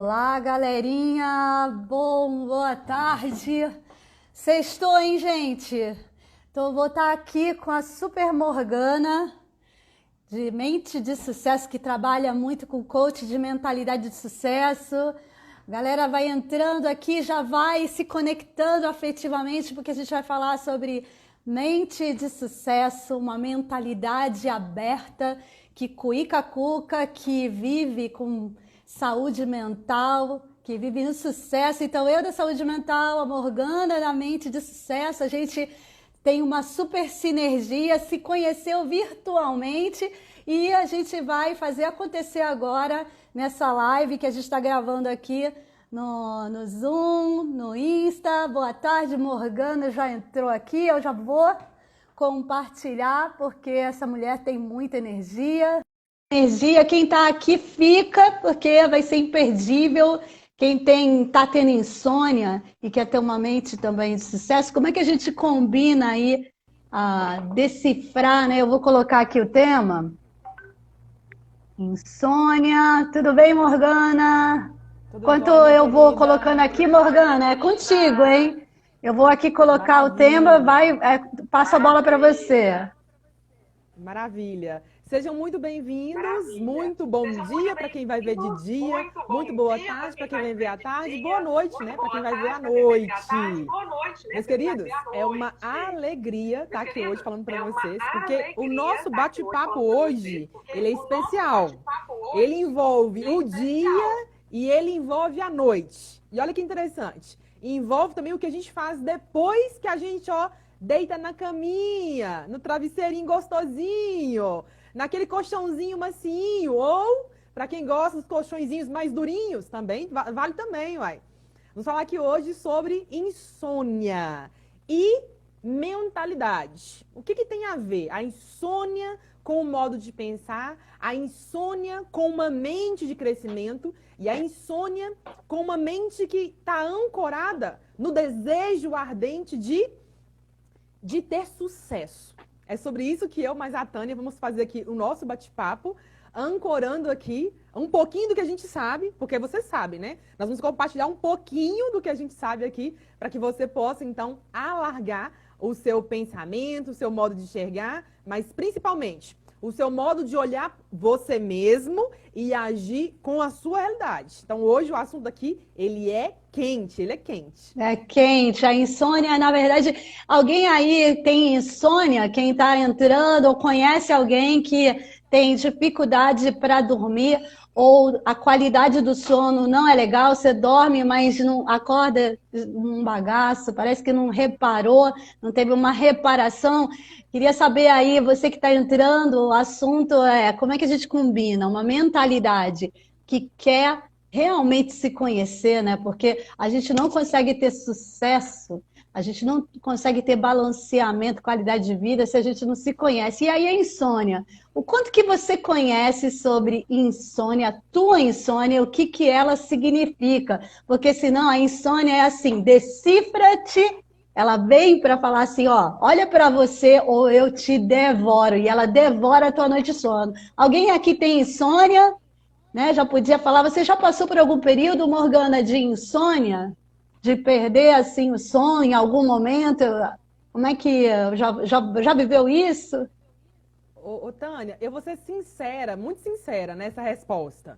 Olá, galerinha! Boa tarde! Sextou, hein, gente? Então, eu vou estar aqui com a Super Morgana, de Mente de Sucesso, que trabalha muito com coach de mentalidade de sucesso. A galera vai entrando aqui, já vai se conectando afetivamente, porque a gente vai falar sobre mente de sucesso, uma mentalidade aberta, que cuica-cuca, que vive com saúde mental, que vive no sucesso. Então, eu da saúde mental, a Morgana da mente de sucesso, a gente tem uma super sinergia, se conheceu virtualmente e a gente vai fazer acontecer agora nessa live que a gente está gravando aqui no Zoom, no Insta. Boa tarde, Morgana já entrou aqui, eu já vou compartilhar porque essa mulher tem muita energia. Quem está aqui fica, porque vai ser imperdível. Quem tá tendo insônia e quer ter uma mente também de sucesso, como é que a gente combina aí a decifrar, né? Eu vou colocar aqui o tema. Insônia. Tudo bem, Morgana? Tudo Enquanto jóia, minha eu vou querida? colocando aqui, Morgana, é contigo, hein? Eu vou aqui colocar o tema, Maravilha, passo a bola para você. maravilha. Sejam muito bem-vindos, muito bom dia para quem vai ver de dia, muito boa tarde para quem vai ver à tarde, boa noite, né, para quem vai ver à noite. Meus queridos, é uma alegria estar aqui hoje falando para vocês, porque o nosso bate-papo hoje, ele é especial. Ele envolve o dia e ele envolve a noite. E olha que interessante, envolve também o que a gente faz depois que a gente, deita na caminha, no travesseirinho gostosinho, naquele colchãozinho macinho, ou para quem gosta dos colchõezinhos mais durinhos, também vale também, uai. Vamos falar aqui hoje sobre insônia e mentalidade. O que tem a ver a insônia com o modo de pensar, a insônia com uma mente de crescimento e a insônia com uma mente que está ancorada no desejo ardente de ter sucesso. É sobre isso que eu mais a Tânia vamos fazer aqui o nosso bate-papo, ancorando aqui um pouquinho do que a gente sabe, porque você sabe, né? Nós vamos compartilhar um pouquinho do que a gente sabe aqui, para que você possa, então, alargar o seu pensamento, o seu modo de enxergar, mas principalmente o seu modo de olhar você mesmo e agir com a sua realidade. Então, hoje o assunto aqui, ele é quente, ele é quente. É quente, a insônia, na verdade, alguém aí tem insônia? Quem está entrando ou conhece alguém que tem dificuldade para dormir ou a qualidade do sono não é legal, você dorme, mas não acorda um bagaço, parece que não reparou, não teve uma reparação. Queria saber aí, você que está entrando, o assunto é como é que a gente combina uma mentalidade que quer realmente se conhecer, né? Porque a gente não consegue ter sucesso, a gente não consegue ter balanceamento, qualidade de vida se a gente não se conhece. E aí a insônia. O quanto que você conhece sobre insônia, a tua insônia, o que que ela significa? Porque senão a insônia é assim, decifra-te. Ela vem para falar assim, ó, olha para você ou eu te devoro. E ela devora a tua noite de sono. Alguém aqui tem insônia? Né? Já podia falar, você já passou por algum período, Morgana, de insônia? De perder assim o sono em algum momento? Como é que já viveu isso? Tânia, eu vou ser sincera, muito sincera nessa resposta.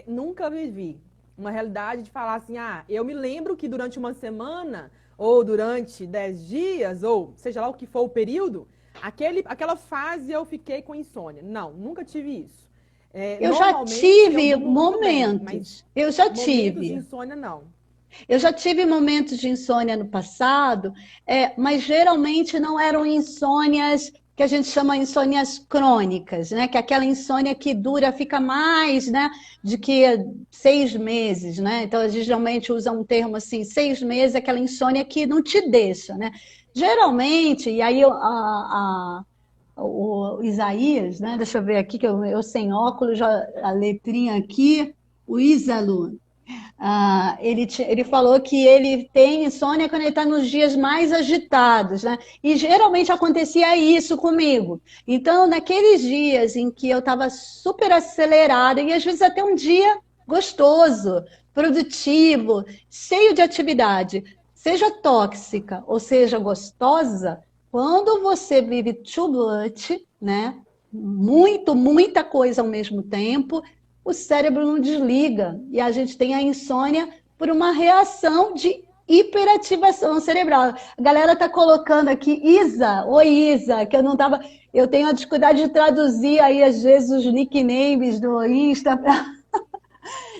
Nunca vivi uma realidade de falar assim, eu me lembro que durante uma semana, ou durante 10 dias, ou seja lá o que for o período, aquela fase eu fiquei com insônia. Não, nunca tive isso. Eu já Normalmente eu tive durmo muito bem, mas momentos, eu já momentos de tive. insônia não. Eu já tive momentos de insônia no passado, mas geralmente não eram insônias que a gente chama insônias crônicas, né? Que é aquela insônia que dura, fica mais, né, de que 6 meses, né? Então a gente geralmente usa um termo assim, 6 meses, aquela insônia que não te deixa, né? Geralmente, e aí o Isaías, né? Deixa eu ver aqui, que eu sem óculos, já, a letrinha aqui, o Isalu. Ele falou que ele tem insônia quando ele está nos dias mais agitados, né? E geralmente acontecia isso comigo. Então, naqueles dias em que eu estava super acelerada, e às vezes até um dia gostoso, produtivo, cheio de atividade, seja tóxica ou seja gostosa, quando você vive too much, né? Muita coisa ao mesmo tempo, o cérebro não desliga e a gente tem a insônia por uma reação de hiperativação cerebral. A galera tá colocando aqui, Isa, oi Isa, que eu não tava, eu tenho a dificuldade de traduzir aí às vezes os nicknames do Insta.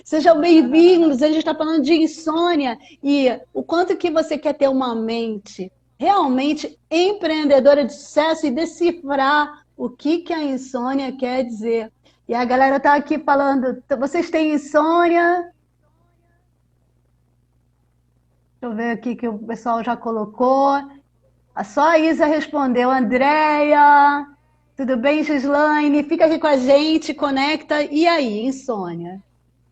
Sejam bem-vindos, a gente está falando de insônia e o quanto que você quer ter uma mente realmente empreendedora de sucesso e decifrar o que a insônia quer dizer. E a galera está aqui falando, vocês têm insônia? Deixa eu ver aqui que o pessoal já colocou. Só a Isa respondeu, Andréia, tudo bem, Gislaine? Fica aqui com a gente, conecta. E aí, insônia?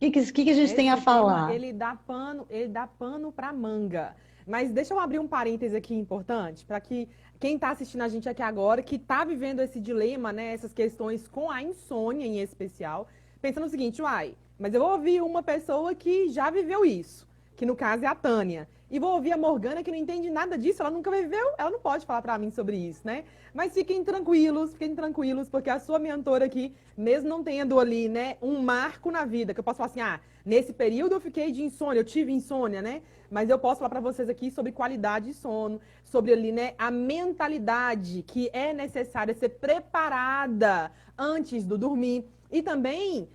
O que a gente tem a falar? Ele dá pano para manga. Mas deixa eu abrir um parêntese aqui importante, para que quem está assistindo a gente aqui agora, que está vivendo esse dilema, né, essas questões com a insônia em especial, pensando o seguinte, uai, mas eu vou ouvir uma pessoa que já viveu isso, que no caso é a Tânia. E vou ouvir a Morgana, que não entende nada disso, ela nunca viveu, ela não pode falar para mim sobre isso, né? Mas fiquem tranquilos, porque a sua mentora aqui, mesmo não tendo ali, né, um marco na vida, que eu posso falar assim, nesse período eu fiquei de insônia, eu tive insônia, né? Mas eu posso falar para vocês aqui sobre qualidade de sono, sobre ali, né, a mentalidade que é necessária ser preparada antes do dormir. E também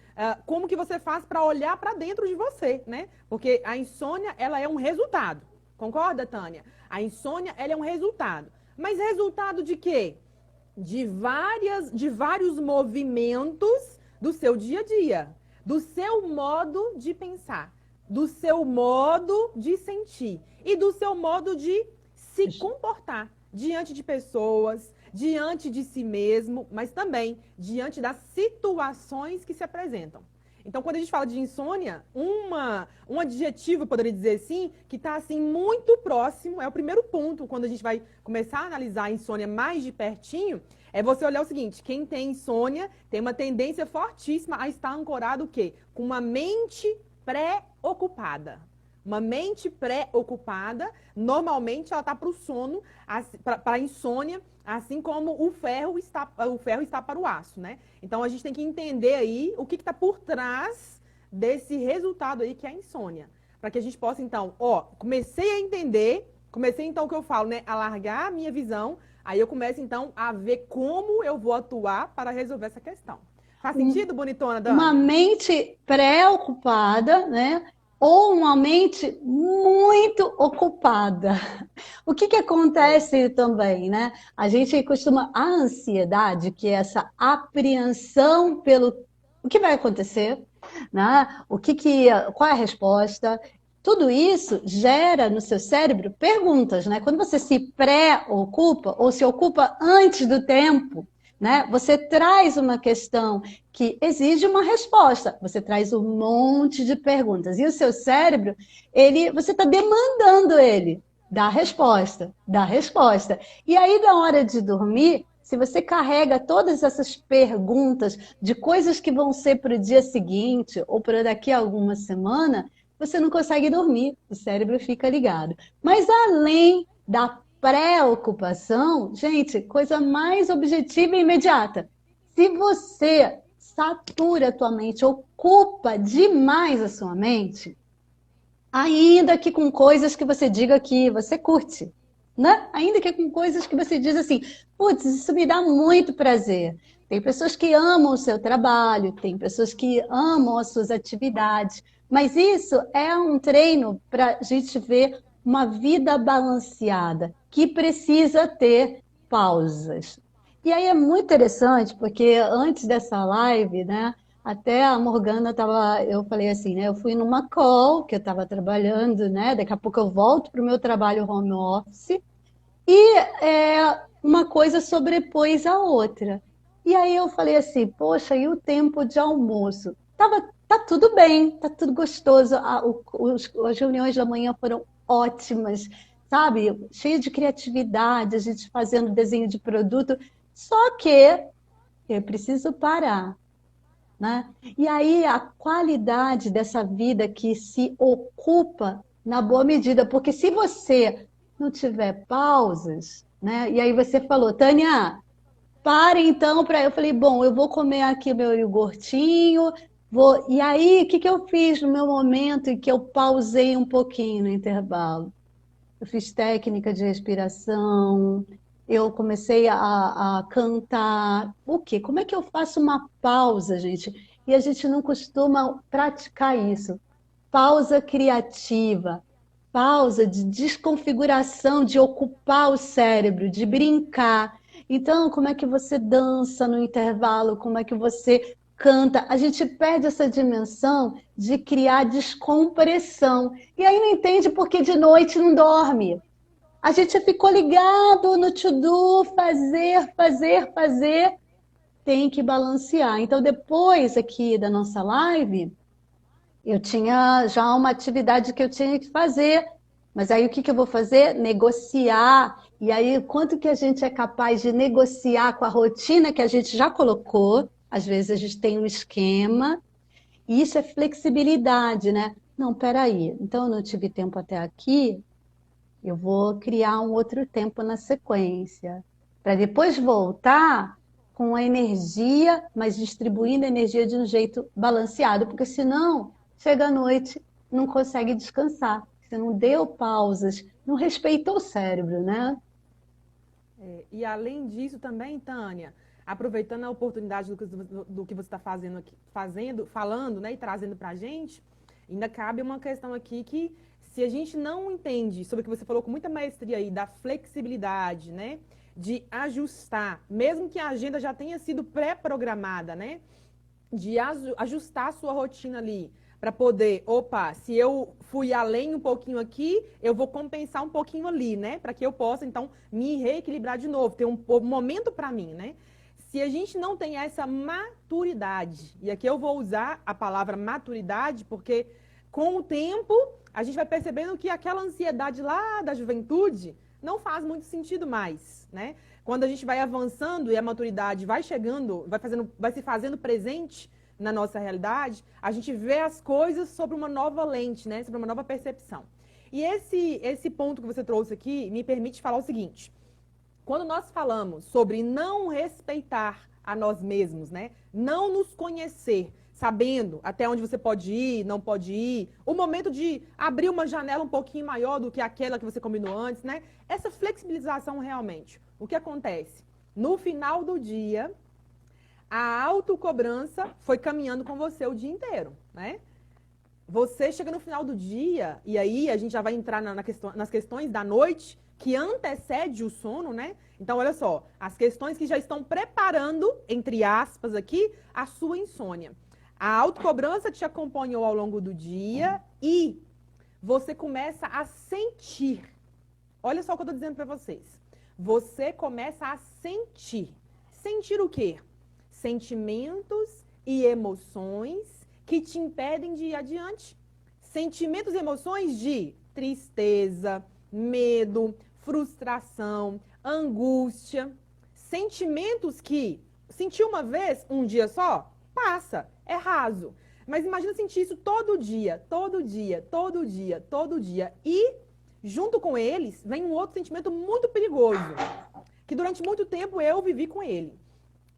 como que você faz para olhar para dentro de você, né? Porque a insônia, ela é um resultado. Concorda, Tânia? A insônia, ela é um resultado. Mas resultado de quê? De vários movimentos do seu dia a dia, do seu modo de pensar, do seu modo de sentir e do seu modo de se comportar diante de pessoas, diante de si mesmo, mas também diante das situações que se apresentam. Então, quando a gente fala de insônia, um adjetivo, eu poderia dizer assim, que está assim muito próximo, é o primeiro ponto, quando a gente vai começar a analisar a insônia mais de pertinho, é você olhar o seguinte, quem tem insônia tem uma tendência fortíssima a estar ancorado o quê? Com uma mente pré-ocupada. Uma mente pré-ocupada, normalmente ela está para o sono, para a insônia, assim como o ferro está para o aço, né? Então a gente tem que entender aí o que está por trás desse resultado aí que é a insônia. Para que a gente possa, então, comecei a entender, o que eu falo, né? Alargar a minha visão, aí eu começo, então, a ver como eu vou atuar para resolver essa questão. Faz sentido, bonitona, Dani? Uma mente pré-ocupada, né? Ou uma mente muito ocupada. O que acontece também, né? A gente costuma, a ansiedade, que é essa apreensão pelo o que vai acontecer, né? Qual é a resposta? Tudo isso gera no seu cérebro perguntas, né? Quando você se pré-ocupa ou se ocupa antes do tempo, né? Você traz uma questão que exige uma resposta. Você traz um monte de perguntas. E o seu cérebro, você está demandando ele dar resposta, dar resposta. E aí, na hora de dormir, se você carrega todas essas perguntas de coisas que vão ser para o dia seguinte ou para daqui a alguma semana, você não consegue dormir. O cérebro fica ligado. Mas além da preocupação, gente, coisa mais objetiva e imediata. Se você satura a tua mente, ocupa demais a sua mente, ainda que com coisas que você diga que você curte, né? Ainda que com coisas que você diz assim, putz, isso me dá muito prazer. Tem pessoas que amam o seu trabalho, tem pessoas que amam as suas atividades, mas isso é um treino para a gente ver uma vida balanceada, que precisa ter pausas. E aí é muito interessante, porque antes dessa live, né, até a Morgana eu falei assim, né, eu fui numa call, que eu estava trabalhando, né, daqui a pouco eu volto para o meu trabalho home office, e uma coisa sobrepôs a outra. E aí eu falei assim, poxa, e o tempo de almoço? Tá tudo bem, tá tudo gostoso, as reuniões da manhã foram ótimas, sabe? Cheio de criatividade, a gente fazendo desenho de produto. Só que eu preciso parar, né? E aí a qualidade dessa vida que se ocupa na boa medida, porque se você não tiver pausas, né? E aí você falou, Tânia, pare então para eu falei, bom, eu vou comer aqui meu iogurtinho, vou. E aí, o que que eu fiz no meu momento em que eu pausei um pouquinho no intervalo? Eu fiz técnica de respiração, eu comecei a cantar. O quê? Como é que eu faço uma pausa, gente? E a gente não costuma praticar isso. Pausa criativa, pausa de desconfiguração, de ocupar o cérebro, de brincar. Então, como é que você dança no intervalo? Como é que você canta? A gente perde essa dimensão de criar descompressão. E aí não entende porque de noite não dorme. A gente ficou ligado no to-do, fazer, fazer, fazer. Tem que balancear. Então, depois aqui da nossa live, eu tinha já uma atividade que eu tinha que fazer. Mas aí o que que eu vou fazer? Negociar. E aí, quanto que a gente é capaz de negociar com a rotina que a gente já colocou? Às vezes a gente tem um esquema, e isso é flexibilidade, né? Não, peraí, então eu não tive tempo até aqui, eu vou criar um outro tempo na sequência, para depois voltar com a energia, mas distribuindo a energia de um jeito balanceado, porque senão, chega à noite, não consegue descansar. Você não deu pausas, não respeitou o cérebro, né? E além disso também, Tânia, aproveitando a oportunidade do que você está fazendo aqui, falando, né, e trazendo para a gente, ainda cabe uma questão aqui que se a gente não entende sobre o que você falou com muita maestria aí, da flexibilidade, né, de ajustar, mesmo que a agenda já tenha sido pré-programada, né, de ajustar a sua rotina ali, para poder, opa, se eu fui além um pouquinho aqui, eu vou compensar um pouquinho ali, né? Para que eu possa, então, me reequilibrar de novo, ter um momento para mim, né? Se a gente não tem essa maturidade, e aqui eu vou usar a palavra maturidade, porque com o tempo a gente vai percebendo que aquela ansiedade lá da juventude não faz muito sentido mais, né? Quando a gente vai avançando e a maturidade vai chegando, vai se fazendo presente na nossa realidade, a gente vê as coisas sobre uma nova lente, né? Sobre uma nova percepção. E esse ponto que você trouxe aqui me permite falar o seguinte: quando nós falamos sobre não respeitar a nós mesmos, né? Não nos conhecer, sabendo até onde você pode ir, não pode ir, o momento de abrir uma janela um pouquinho maior do que aquela que você combinou antes, né? Essa flexibilização realmente, o que acontece? No final do dia, a autocobrança foi caminhando com você o dia inteiro, né? Você chega no final do dia, e aí a gente já vai entrar nas questões da noite, que antecede o sono, né? Então, olha só, as questões que já estão preparando, entre aspas aqui, a sua insônia. A autocobrança te acompanhou ao longo do dia e você começa a sentir. Olha só o que eu estou dizendo para vocês. Você começa a sentir. Sentir o quê? Sentimentos e emoções que te impedem de ir adiante. Sentimentos e emoções de tristeza, medo, frustração, angústia. Sentimentos que, sentir uma vez, um dia só, passa, é raso. Mas imagina sentir isso todo dia, todo dia, todo dia, todo dia. E, junto com eles, vem um outro sentimento muito perigoso, que durante muito tempo eu vivi com ele,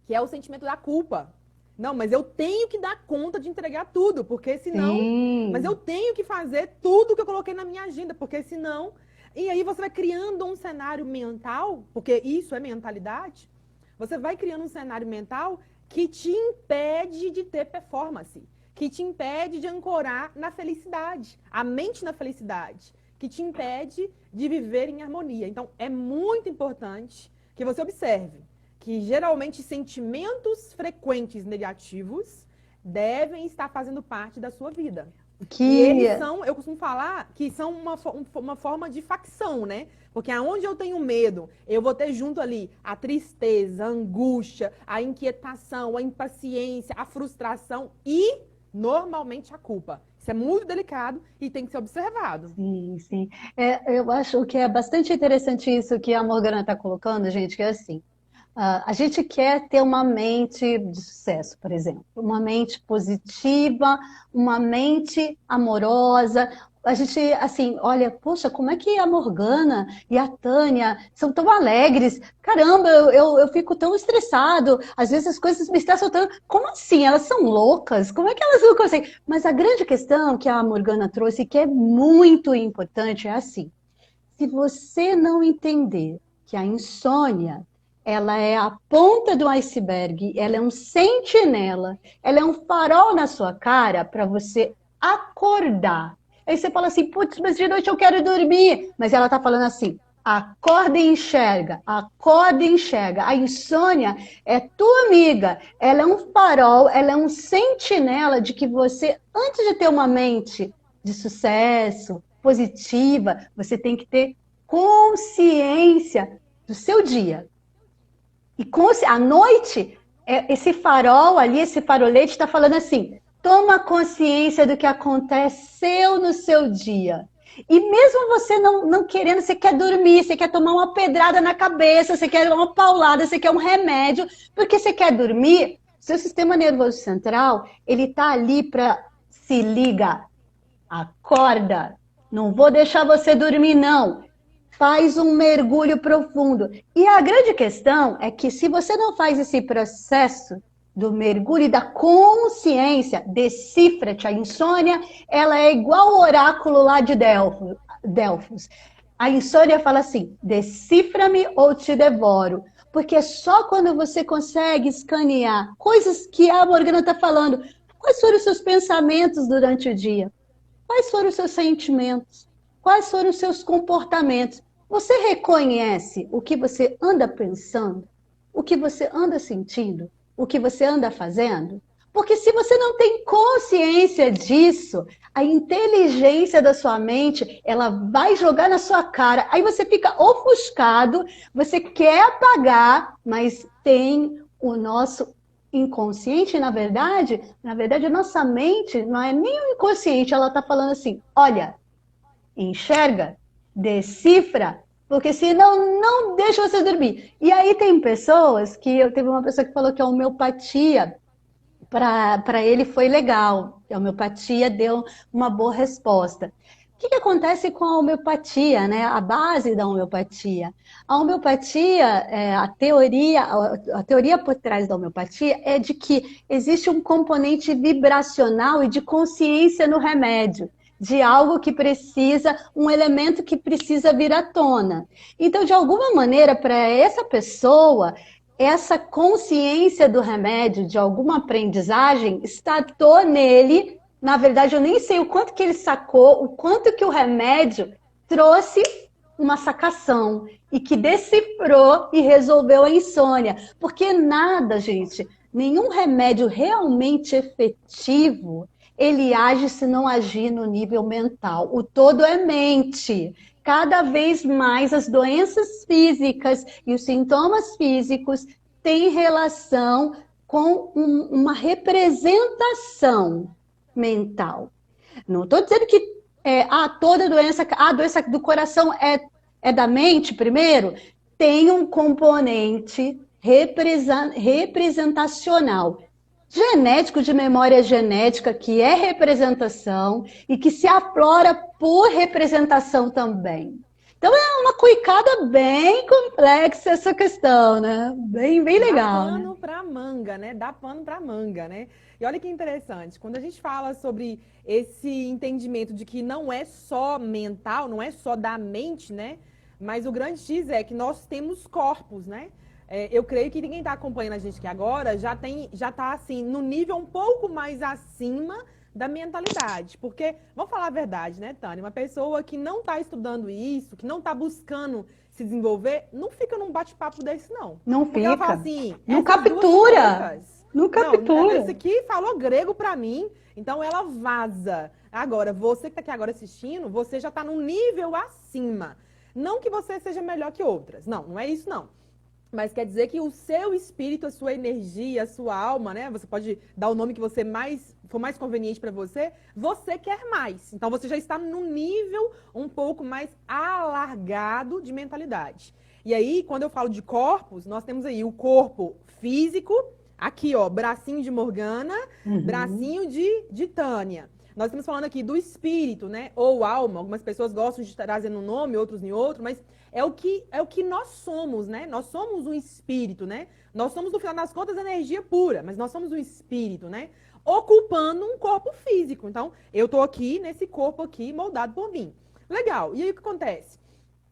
que é o sentimento da culpa. Não, mas eu tenho que dar conta de entregar tudo, porque senão... Sim. Mas eu tenho que fazer tudo que eu coloquei na minha agenda, porque senão... E aí você vai criando um cenário mental, porque isso é mentalidade, você vai criando um cenário mental que te impede de ter performance, que te impede de ancorar na felicidade, a mente na felicidade, que te impede de viver em harmonia. Então, é muito importante que você observe que geralmente sentimentos frequentes negativos devem estar fazendo parte da sua vida. E eles são, eu costumo falar, que são uma forma de facção, né? Porque aonde eu tenho medo, eu vou ter junto ali a tristeza, a angústia, a inquietação, a impaciência, a frustração e, normalmente, a culpa. Isso é muito delicado e tem que ser observado. Sim, sim. Eu acho que é bastante interessante isso que a Morgana está colocando, gente, que é assim. A gente quer ter uma mente de sucesso, por exemplo, uma mente positiva, uma mente amorosa. A gente, assim, olha, poxa, como é que a Morgana e a Tânia são tão alegres? Caramba, eu fico tão estressado. Às vezes as coisas me estressam tanto. Como assim? Elas são loucas? Como é que elas não conseguem? Mas a grande questão que a Morgana trouxe, que é muito importante, é assim. Se você não entender que a insônia, ela é a ponta do iceberg, ela é um sentinela, ela é um farol na sua cara para você acordar. Aí você fala assim, putz, mas de noite eu quero dormir. Mas ela está falando assim, acorda e enxerga, acorda e enxerga. A insônia é tua amiga, ela é um farol, ela é um sentinela de que você, antes de ter uma mente de sucesso, positiva, você tem que ter consciência do seu dia. E à noite, esse farol ali, esse farolete está falando assim, toma consciência do que aconteceu no seu dia. E mesmo você não querendo, você quer dormir, você quer tomar uma pedrada na cabeça, você quer uma paulada, você quer um remédio, porque você quer dormir, seu sistema nervoso central, ele está ali para se liga, acorda, não vou deixar você dormir não. Faz um mergulho profundo. E a grande questão é que se você não faz esse processo do mergulho e da consciência, decifra-te. A insônia, ela é igual o oráculo lá de Delfos. A insônia fala assim, decifra-me ou te devoro. Porque é só quando você consegue escanear coisas que a Morgana está falando. Quais foram os seus pensamentos durante o dia? Quais foram os seus sentimentos? Quais foram os seus comportamentos? Você reconhece o que você anda pensando? O que você anda sentindo? O que você anda fazendo? Porque se você não tem consciência disso, a inteligência da sua mente, ela vai jogar na sua cara. Aí você fica ofuscado, você quer apagar, mas tem o nosso inconsciente, na verdade, a nossa mente não é nem o inconsciente, ela está falando assim, olha, enxerga, decifra, porque senão não deixa você dormir. E aí tem pessoas eu teve uma pessoa que falou que a homeopatia para ele foi legal, a homeopatia deu uma boa resposta. O que acontece com a homeopatia, né? A base da homeopatia. A homeopatia, a teoria por trás da homeopatia é de que existe um componente vibracional e de consciência no remédio, de algo que precisa, um elemento que precisa vir à tona. Então, de alguma maneira, para essa pessoa, essa consciência do remédio, de alguma aprendizagem, estatou nele. Na verdade, eu nem sei o quanto que ele sacou, o quanto que o remédio trouxe uma sacação e que decifrou e resolveu a insônia. Porque nada, gente, nenhum remédio realmente efetivo, ele age se não agir no nível mental. O todo é mente. Cada vez mais as doenças físicas e os sintomas físicos têm relação com uma representação mental. Não estou dizendo que toda doença, a doença do coração é da mente primeiro, tem um componente representacional, genético, de memória genética, que é representação e que se aflora por representação também. Então é uma cuicada bem complexa essa questão, né? Bem legal. Dá pano para manga, né? Dá pano para manga, né? E olha que interessante, quando a gente fala sobre esse entendimento de que não é só mental, não é só da mente, né? Mas o grande X é que nós temos corpos, né? Eu creio que quem está acompanhando a gente aqui agora já está assim, no nível um pouco mais acima da mentalidade. Porque, vamos falar a verdade, né, Tânia? Uma pessoa que não está estudando isso, que não está buscando se desenvolver, não fica num bate-papo desse, não. Não porque fica. Ela fala assim, não captura. Não captura. Esse aqui falou grego para mim, então ela vaza. Agora, você que está aqui agora assistindo, você já está num nível acima. Não que você seja melhor que outras. Não é isso, não. Mas quer dizer que o seu espírito, a sua energia, a sua alma, né? Você pode dar o nome que você for mais conveniente para você. Você quer mais. Então você já está num nível um pouco mais alargado de mentalidade. E aí, quando eu falo de corpos, nós temos aí o corpo físico, aqui, ó, bracinho de Morgana, bracinho de Tânia. Nós estamos falando aqui do espírito, né? Ou alma. Algumas pessoas gostam de trazer um nome, outros em outro, mas é o que nós somos, né? Nós somos um espírito, né? Nós somos, no final das contas, energia pura, mas nós somos um espírito, né? Ocupando um corpo físico. Então, eu tô aqui nesse corpo aqui, moldado por mim. Legal. E aí o que acontece?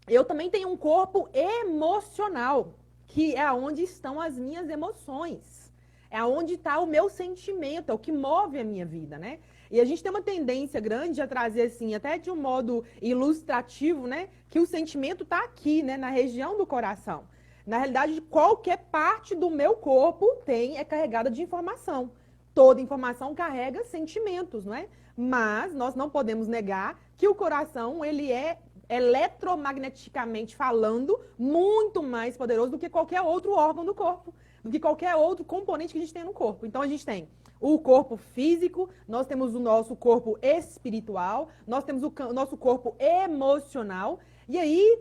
Eu também tenho um corpo emocional, que é onde estão as minhas emoções. É onde está o meu sentimento, é o que move a minha vida, né? E a gente tem uma tendência grande a trazer, assim, até de um modo ilustrativo, né? Que o sentimento está aqui, né? Na região do coração. Na realidade, qualquer parte do meu corpo é carregada de informação. Toda informação carrega sentimentos, não é? Mas nós não podemos negar que o coração, ele é eletromagneticamente falando, muito mais poderoso do que qualquer outro órgão do corpo, do que qualquer outro componente que a gente tem no corpo. Então, a gente tem o corpo físico, nós temos o nosso corpo espiritual, nós temos o nosso corpo emocional, e aí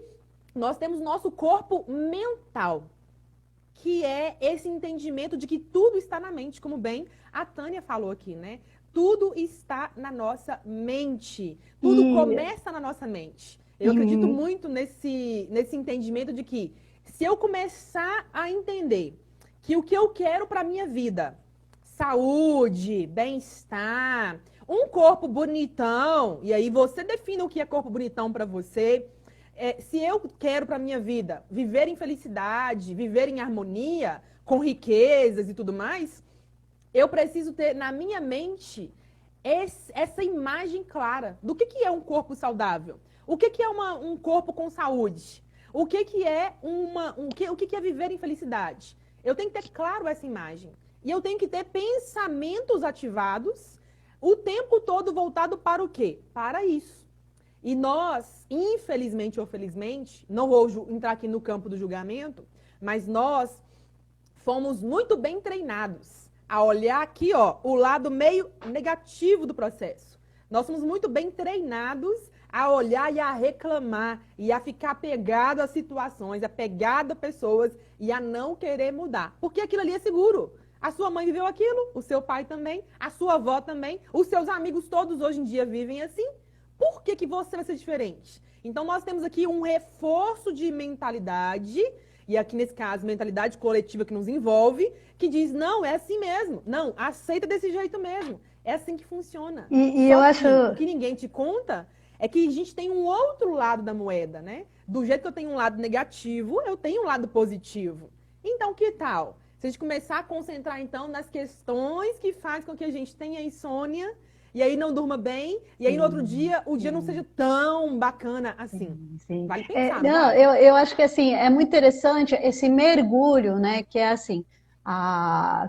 nós temos o nosso corpo mental, que é esse entendimento de que tudo está na mente, como bem a Tânia falou aqui, né? Tudo está na nossa mente. Tudo começa na nossa mente. Eu acredito muito nesse entendimento de que se eu começar a entender que o que eu quero para a minha vida, saúde, bem-estar, um corpo bonitão, e aí você define o que é corpo bonitão para você. Se eu quero para a minha vida viver em felicidade, viver em harmonia, com riquezas e tudo mais, eu preciso ter na minha mente essa imagem clara do que é um corpo saudável. O que é um corpo com saúde? O que é viver em felicidade? Eu tenho que ter claro essa imagem. E eu tenho que ter pensamentos ativados o tempo todo voltado para o quê? Para isso. E nós, infelizmente ou felizmente, não vou entrar aqui no campo do julgamento, mas nós fomos muito bem treinados a olhar aqui, ó, o lado meio negativo do processo. Nós somos muito bem treinados a olhar e a reclamar e a ficar apegado a situações, apegado a pessoas e a não querer mudar. Porque aquilo ali é seguro. A sua mãe viveu aquilo, o seu pai também, a sua avó também, os seus amigos todos hoje em dia vivem assim. Por que você vai ser diferente? Então nós temos aqui um reforço de mentalidade, e aqui nesse caso, mentalidade coletiva que nos envolve, que diz, não, é assim mesmo. Não, aceita desse jeito mesmo. É assim que funciona. E eu acho... O que ninguém te conta é que a gente tem um outro lado da moeda, né? Do jeito que eu tenho um lado negativo, eu tenho um lado positivo. Então, que tal? Se a gente começar a concentrar, então, nas questões que fazem com que a gente tenha insônia, e aí não durma bem, e aí no outro dia, o dia não seja tão bacana assim. Sim. Vale pensar, Não, eu acho que assim, é muito interessante esse mergulho, né? Que é assim,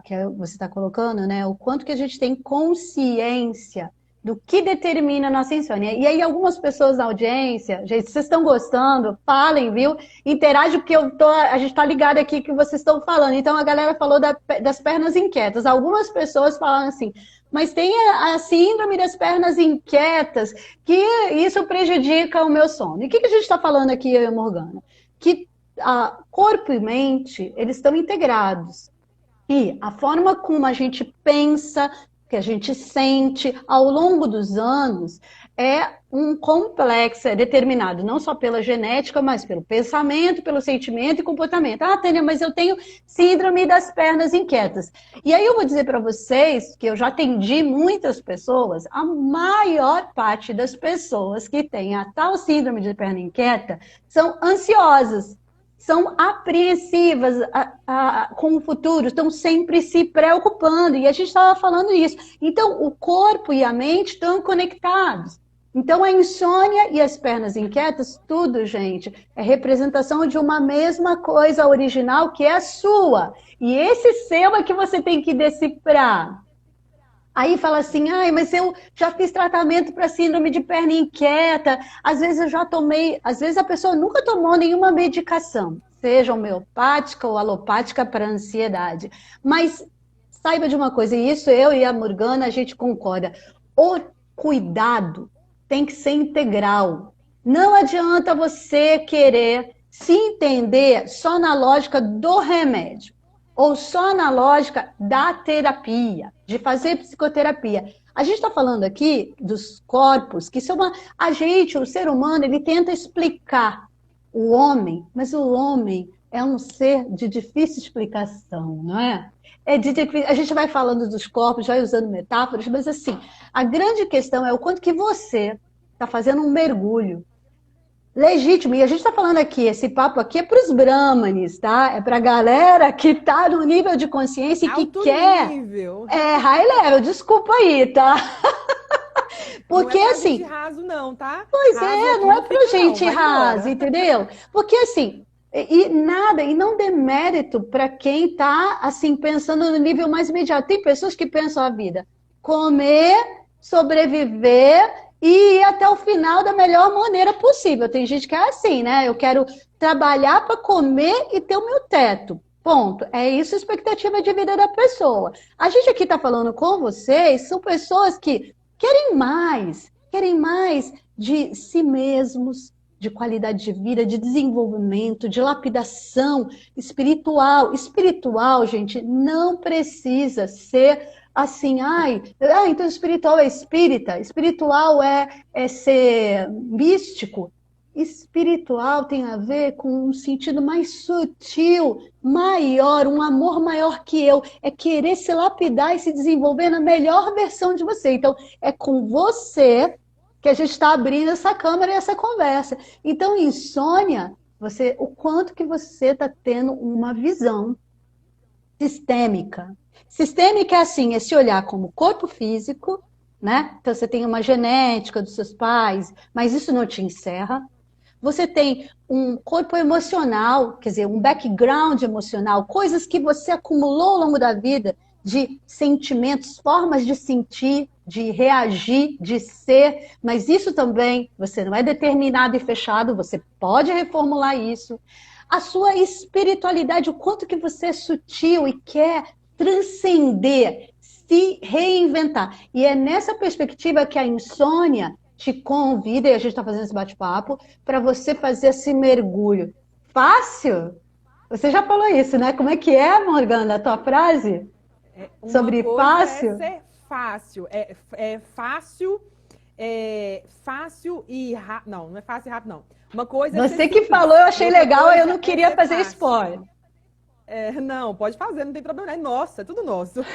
que você está colocando, né? O quanto que a gente tem consciência do que determina a nossa insônia. E aí algumas pessoas na audiência, gente, vocês estão gostando, falem, viu? Interage, porque a gente está ligado aqui que vocês estão falando. Então a galera falou das pernas inquietas. Algumas pessoas falam assim, mas tem a síndrome das pernas inquietas, que isso prejudica o meu sono. E o que a gente está falando aqui, eu e a Morgana? Que corpo e mente, eles estão integrados. E a forma como a gente pensa, que a gente sente ao longo dos anos, é um complexo, é determinado não só pela genética, mas pelo pensamento, pelo sentimento e comportamento. Ah, Tânia, mas eu tenho síndrome das pernas inquietas. E aí eu vou dizer para vocês que eu já atendi muitas pessoas, a maior parte das pessoas que têm a tal síndrome de perna inquieta são ansiosas. São apreensivas com o futuro, estão sempre se preocupando, e a gente estava falando isso. Então, o corpo e a mente estão conectados. Então, a insônia e as pernas inquietas, tudo, gente, é representação de uma mesma coisa original que é a sua. E esse seu é que você tem que decifrar. Aí fala assim, mas eu já fiz tratamento para síndrome de perna inquieta, às vezes eu já tomei, às vezes a pessoa nunca tomou nenhuma medicação, seja homeopática ou alopática para ansiedade. Mas saiba de uma coisa, e isso eu e a Morgana, a gente concorda, o cuidado tem que ser integral. Não adianta você querer se entender só na lógica do remédio, ou só na lógica da terapia, de fazer psicoterapia. A gente está falando aqui dos corpos, que são a gente, o ser humano, ele tenta explicar o homem, mas o homem é um ser de difícil explicação, não é? A gente vai falando dos corpos, vai usando metáforas, mas assim, a grande questão é o quanto que você está fazendo um mergulho legítimo. E a gente está falando aqui, esse papo aqui é para os brahmanes, tá? É para a galera que está no nível de consciência e que Alto quer... nível. É, high level, desculpa aí, tá? Porque não é pra assim... gente raso não, tá? Pois Raso é, aqui não é pra fica, gente vai rasa, embora. entendeu? Porque assim, e não dê mérito para quem está assim pensando no nível mais imediato. Tem pessoas que pensam a vida comer, sobreviver e ir até o final da melhor maneira possível. Tem gente que é assim, né? Eu quero trabalhar para comer e ter o meu teto. Ponto. É isso a expectativa de vida da pessoa. A gente aqui está falando com vocês, são pessoas que querem mais de si mesmos, de qualidade de vida, de desenvolvimento, de lapidação espiritual. Espiritual, gente, não precisa ser assim, então espiritual é espírita, espiritual é ser místico. Espiritual tem a ver com um sentido mais sutil, maior, um amor maior que eu. É querer se lapidar e se desenvolver na melhor versão de você. Então, é com você que a gente está abrindo essa câmera e essa conversa. Então, insônia, o quanto que você está tendo uma visão sistêmica. Sistêmica é assim, é se olhar como corpo físico, né? Então, você tem uma genética dos seus pais, mas isso não te encerra. Você tem um corpo emocional, quer dizer, um background emocional, coisas que você acumulou ao longo da vida, de sentimentos, formas de sentir, de reagir, de ser, mas isso também, você não é determinado e fechado, você pode reformular isso. A sua espiritualidade, o quanto que você é sutil e quer transcender, se reinventar. E é nessa perspectiva que a insônia te convida, e a gente está fazendo esse bate-papo, para você fazer esse mergulho. Fácil? Você já falou isso, né? Como é que é, Morgana, a tua frase? Sobre fácil? É ser fácil. Fácil e rápido. Não é fácil e rápido, não. Uma coisa é Você que falou, eu achei legal, eu não queria fazer fácil. spoiler. Não, pode fazer, não tem problema. É nossa, é tudo nosso.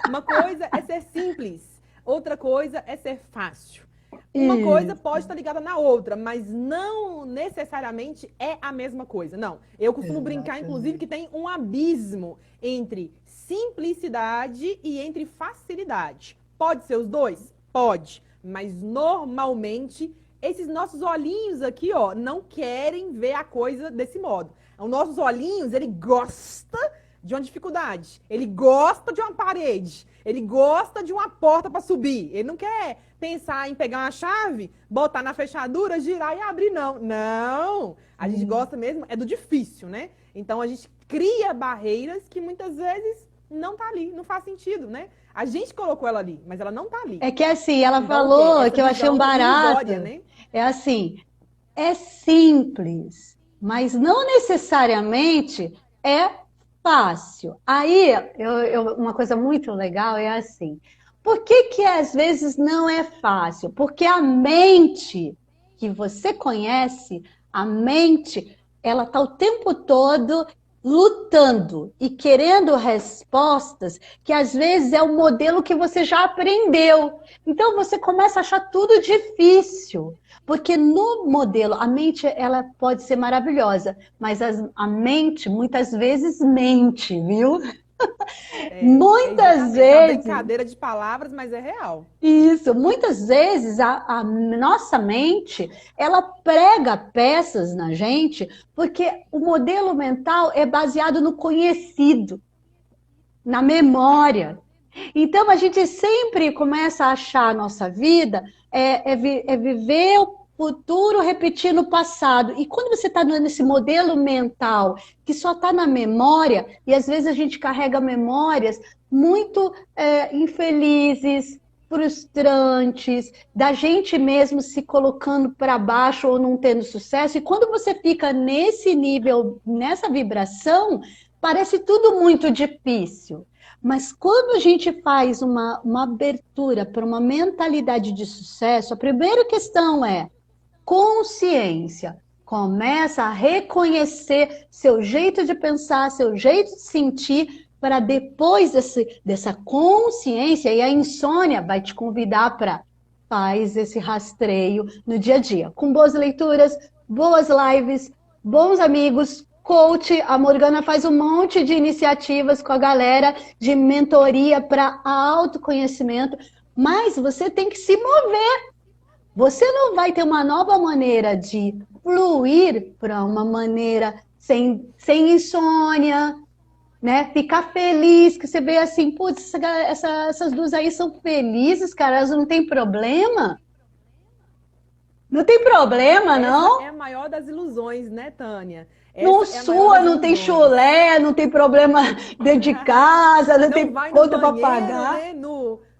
Uma coisa é ser simples, outra coisa é ser fácil. Uma coisa pode estar ligada na outra, mas não necessariamente é a mesma coisa. Não, eu costumo brincar, inclusive, que tem um abismo entre simplicidade e entre facilidade. Pode ser os dois? Pode. Mas normalmente, esses nossos olhinhos aqui, ó, não querem ver a coisa desse modo. Os nossos olhinhos, ele gosta de uma dificuldade. Ele gosta de uma parede. Ele gosta de uma porta para subir. Ele não quer pensar em pegar uma chave, botar na fechadura, girar e abrir, não. Não! A gente gosta mesmo, é do difícil, né? Então, a gente cria barreiras que muitas vezes não tá ali, não faz sentido, né? A gente colocou ela ali, mas ela não tá ali. É que assim, ela então, falou que eu achei um barato. Né? É assim, é simples, mas não necessariamente é fácil. Aí, uma coisa muito legal é assim, por que às vezes não é fácil? Porque a mente que você conhece, a mente, ela está o tempo todo lutando e querendo respostas que às vezes é o modelo que você já aprendeu. Então você começa a achar tudo difícil, porque no modelo a mente ela pode ser maravilhosa, mas a mente muitas vezes mente, viu? Muitas vezes. É uma brincadeira de palavras, mas é real. Isso, muitas vezes a nossa mente, ela prega peças na gente, porque o modelo mental é baseado no conhecido, na memória. Então a gente sempre começa a achar a nossa vida viver o futuro repetindo o passado. E quando você está nesse modelo mental que só está na memória, e às vezes a gente carrega memórias muito infelizes, frustrantes, da gente mesmo se colocando para baixo ou não tendo sucesso. E quando você fica nesse nível, nessa vibração, parece tudo muito difícil. Mas quando a gente faz uma abertura para uma mentalidade de sucesso, a primeira questão é consciência. Começa a reconhecer seu jeito de pensar, seu jeito de sentir, para depois dessa consciência, e a insônia vai te convidar para faz esse rastreio no dia a dia. Com boas leituras, boas lives, bons amigos, coach, a Morgana faz um monte de iniciativas com a galera de mentoria para autoconhecimento, mas você tem que se mover. Você não vai ter uma nova maneira de fluir para uma maneira sem insônia, né? Ficar feliz, que você vê assim, putz, essas duas aí são felizes, cara, elas não tem problema. Não tem problema, não? Essa é a maior das ilusões, né, Tânia? Não sua, não tem chulé, não tem problema dentro de casa, não tem conta para pagar. Né?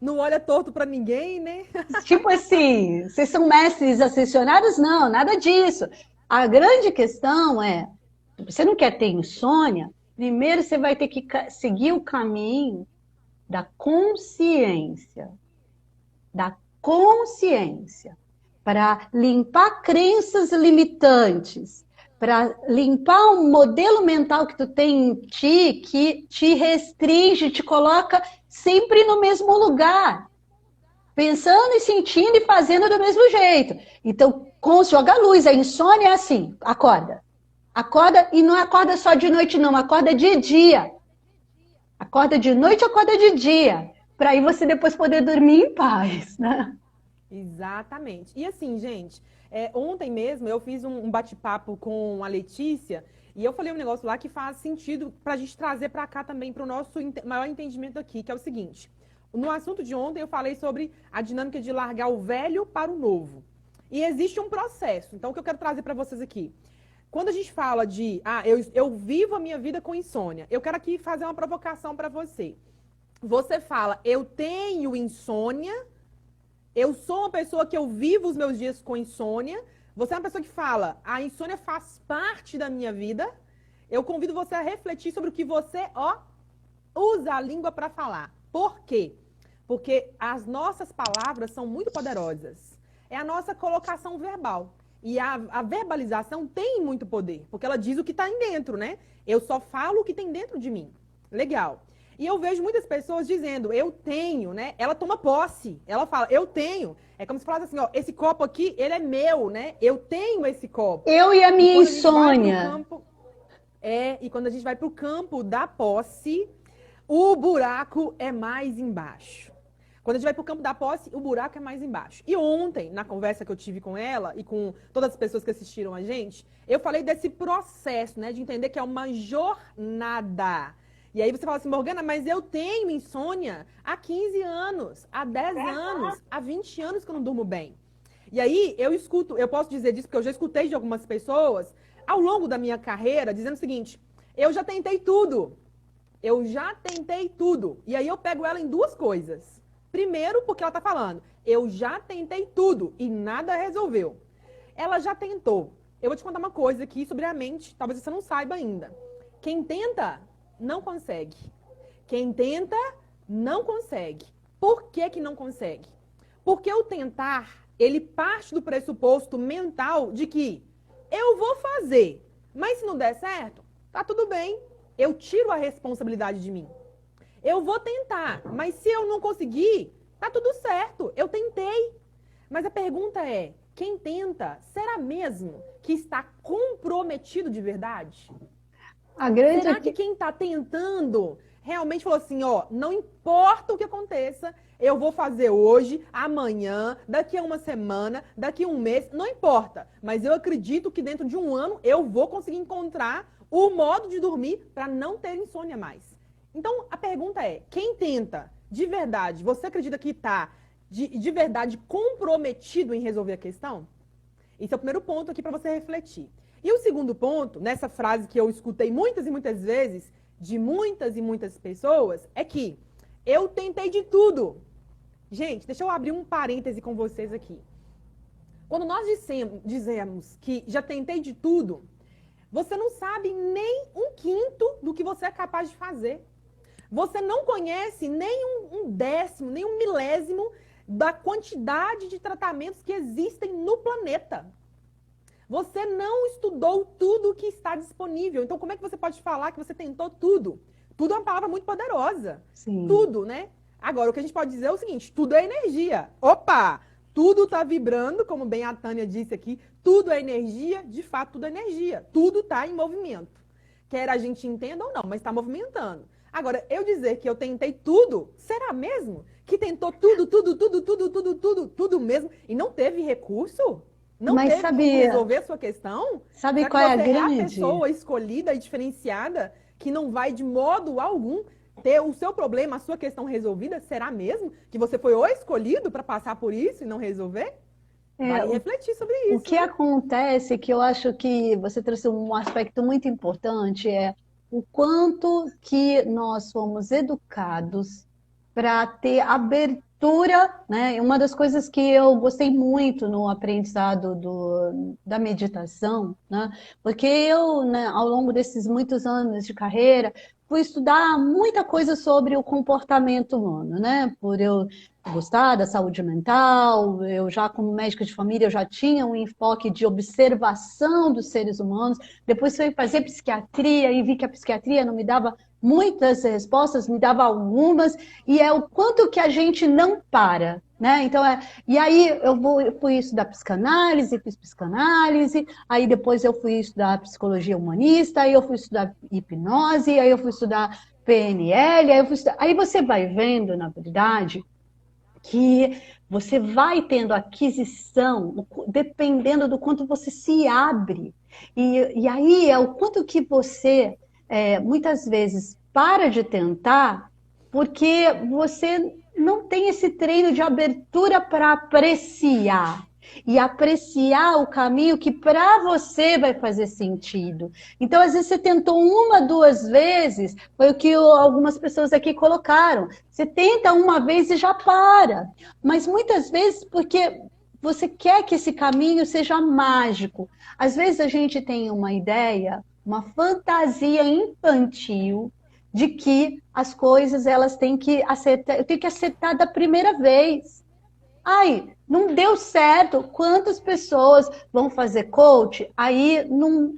Não olha torto para ninguém, né? Tipo assim, vocês são mestres ascensionados? Não, nada disso. A grande questão é, você não quer ter insônia? Primeiro você vai ter que seguir o caminho da consciência. Da consciência. Para limpar crenças limitantes. Para limpar um modelo mental que tu tem em ti, que te restringe, te coloca sempre no mesmo lugar. Pensando e sentindo e fazendo do mesmo jeito. Então, joga a luz. A insônia é assim, acorda. Acorda, e não acorda só de noite, não. Acorda de dia. Acorda de noite, acorda de dia. Para aí você depois poder dormir em paz, né? Exatamente. E assim, gente, ontem mesmo eu fiz um bate-papo com a Letícia e eu falei um negócio lá que faz sentido para a gente trazer para cá também, para o nosso maior entendimento aqui, que é o seguinte. No assunto de ontem eu falei sobre a dinâmica de largar o velho para o novo. E existe um processo. Então, o que eu quero trazer para vocês aqui. Quando a gente fala de, eu vivo a minha vida com insônia, eu quero aqui fazer uma provocação para você. Você fala, eu tenho insônia, eu sou uma pessoa que eu vivo os meus dias com insônia. Você é uma pessoa que fala, a insônia faz parte da minha vida. Eu convido você a refletir sobre o que você, usa a língua para falar. Por quê? Porque as nossas palavras são muito poderosas. É a nossa colocação verbal. E a verbalização tem muito poder, porque ela diz o que está em dentro, né? Eu só falo o que tem dentro de mim. Legal. E eu vejo muitas pessoas dizendo, eu tenho, né? Ela toma posse. Ela fala, eu tenho. É como se falasse assim, esse copo aqui, ele é meu, né? Eu tenho esse copo. Eu e a minha insônia. E quando a gente vai para o campo da posse, o buraco é mais embaixo. Quando a gente vai para o campo da posse, o buraco é mais embaixo. E ontem, na conversa que eu tive com ela e com todas as pessoas que assistiram a gente, eu falei desse processo, né? De entender que é uma jornada. E aí você fala assim, Morgana, mas eu tenho insônia há 15 anos, há 10 anos, há 20 anos que eu não durmo bem. E aí eu posso dizer disso porque eu já escutei de algumas pessoas ao longo da minha carreira dizendo o seguinte, eu já tentei tudo. Eu já tentei tudo. E aí eu pego ela em duas coisas. Primeiro, porque ela tá falando, eu já tentei tudo e nada resolveu. Ela já tentou. Eu vou te contar uma coisa aqui sobre a mente, talvez você não saiba ainda. Quem tenta, não consegue. Quem tenta, não consegue. Por que que não consegue? Porque o tentar, ele parte do pressuposto mental de que eu vou fazer, mas se não der certo, tá tudo bem. Eu tiro a responsabilidade de mim. Eu vou tentar, mas se eu não conseguir, tá tudo certo. Eu tentei. Mas a pergunta é, quem tenta, será mesmo que está comprometido de verdade? Será que quem está tentando realmente falou assim, não importa o que aconteça, eu vou fazer hoje, amanhã, daqui a uma semana, daqui a um mês, não importa. Mas eu acredito que dentro de um ano eu vou conseguir encontrar o modo de dormir para não ter insônia mais. Então, a pergunta é, quem tenta, de verdade, você acredita que está de verdade comprometido em resolver a questão? Esse é o primeiro ponto aqui para você refletir. E o segundo ponto, nessa frase que eu escutei muitas e muitas vezes, de muitas e muitas pessoas, é que eu tentei de tudo. Gente, deixa eu abrir um parêntese com vocês aqui. Quando nós dizemos que já tentei de tudo, você não sabe nem um quinto do que você é capaz de fazer. Você não conhece nem um décimo, nem um milésimo da quantidade de tratamentos que existem no planeta. Você não estudou tudo o que está disponível. Então, como é que você pode falar que você tentou tudo? Tudo é uma palavra muito poderosa. Sim. Tudo, né? Agora, o que a gente pode dizer é o seguinte, tudo é energia. Opa! Tudo está vibrando, como bem a Tânia disse aqui, tudo é energia, de fato, tudo é energia. Tudo está em movimento. Quer a gente entenda ou não, mas está movimentando. Agora, eu dizer que eu tentei tudo, será mesmo? Que tentou tudo mesmo e não teve recurso? Não Mas teve sabe, como resolver a sua questão? sabe Será qual é a que você é a grande? pessoa escolhida e diferenciada que não vai de modo algum ter o seu problema, a sua questão resolvida? Será mesmo que você foi o escolhido para passar por isso e não resolver? Vale refletir sobre isso. O que acontece, que eu acho que você trouxe um aspecto muito importante, é o quanto que nós fomos educados para ter abertura, né? Uma das coisas que eu gostei muito no aprendizado da meditação, né? Porque eu, né, ao longo desses muitos anos de carreira, fui estudar muita coisa sobre o comportamento humano, né? Por eu gostar da saúde mental, eu já como médica de família, eu já tinha um enfoque de observação dos seres humanos. Depois fui fazer psiquiatria e vi que a psiquiatria não me dava muitas respostas, me dava algumas, e é o quanto que a gente não para, né? Então, e aí eu fui estudar psicanálise, fiz psicanálise, aí depois eu fui estudar psicologia humanista, aí eu fui estudar hipnose, aí eu fui estudar PNL, aí você vai vendo, na verdade, que você vai tendo aquisição, dependendo do quanto você se abre. E aí é o quanto que você, muitas vezes, para de tentar, porque você não tem esse treino de abertura para apreciar. E apreciar o caminho que para você vai fazer sentido. Então, às vezes, você tentou uma, duas vezes, foi o que algumas pessoas aqui colocaram. Você tenta uma vez e já para. Mas muitas vezes, porque você quer que esse caminho seja mágico. Às vezes, a gente tem uma ideia, uma fantasia infantil, de que as coisas elas têm que acertar, eu tenho que acertar da primeira vez. Ai, não deu certo. Quantas pessoas vão fazer coach? Aí não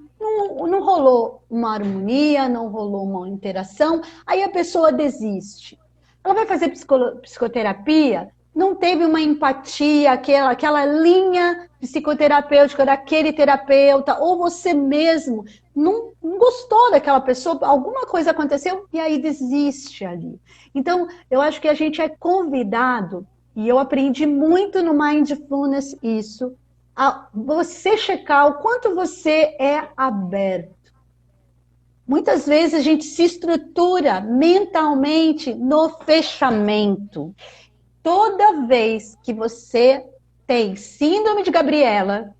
rolou uma harmonia, não rolou uma interação, aí a pessoa desiste. Ela vai fazer psicoterapia, não teve uma empatia, aquela linha psicoterapêutica daquele terapeuta, ou você mesmo não gostou daquela pessoa, alguma coisa aconteceu e aí desiste ali. Então, eu acho que a gente é convidado. E eu aprendi muito no Mindfulness isso, a você checar o quanto você é aberto. Muitas vezes a gente se estrutura mentalmente no fechamento. Toda vez que você tem síndrome de Gabriela,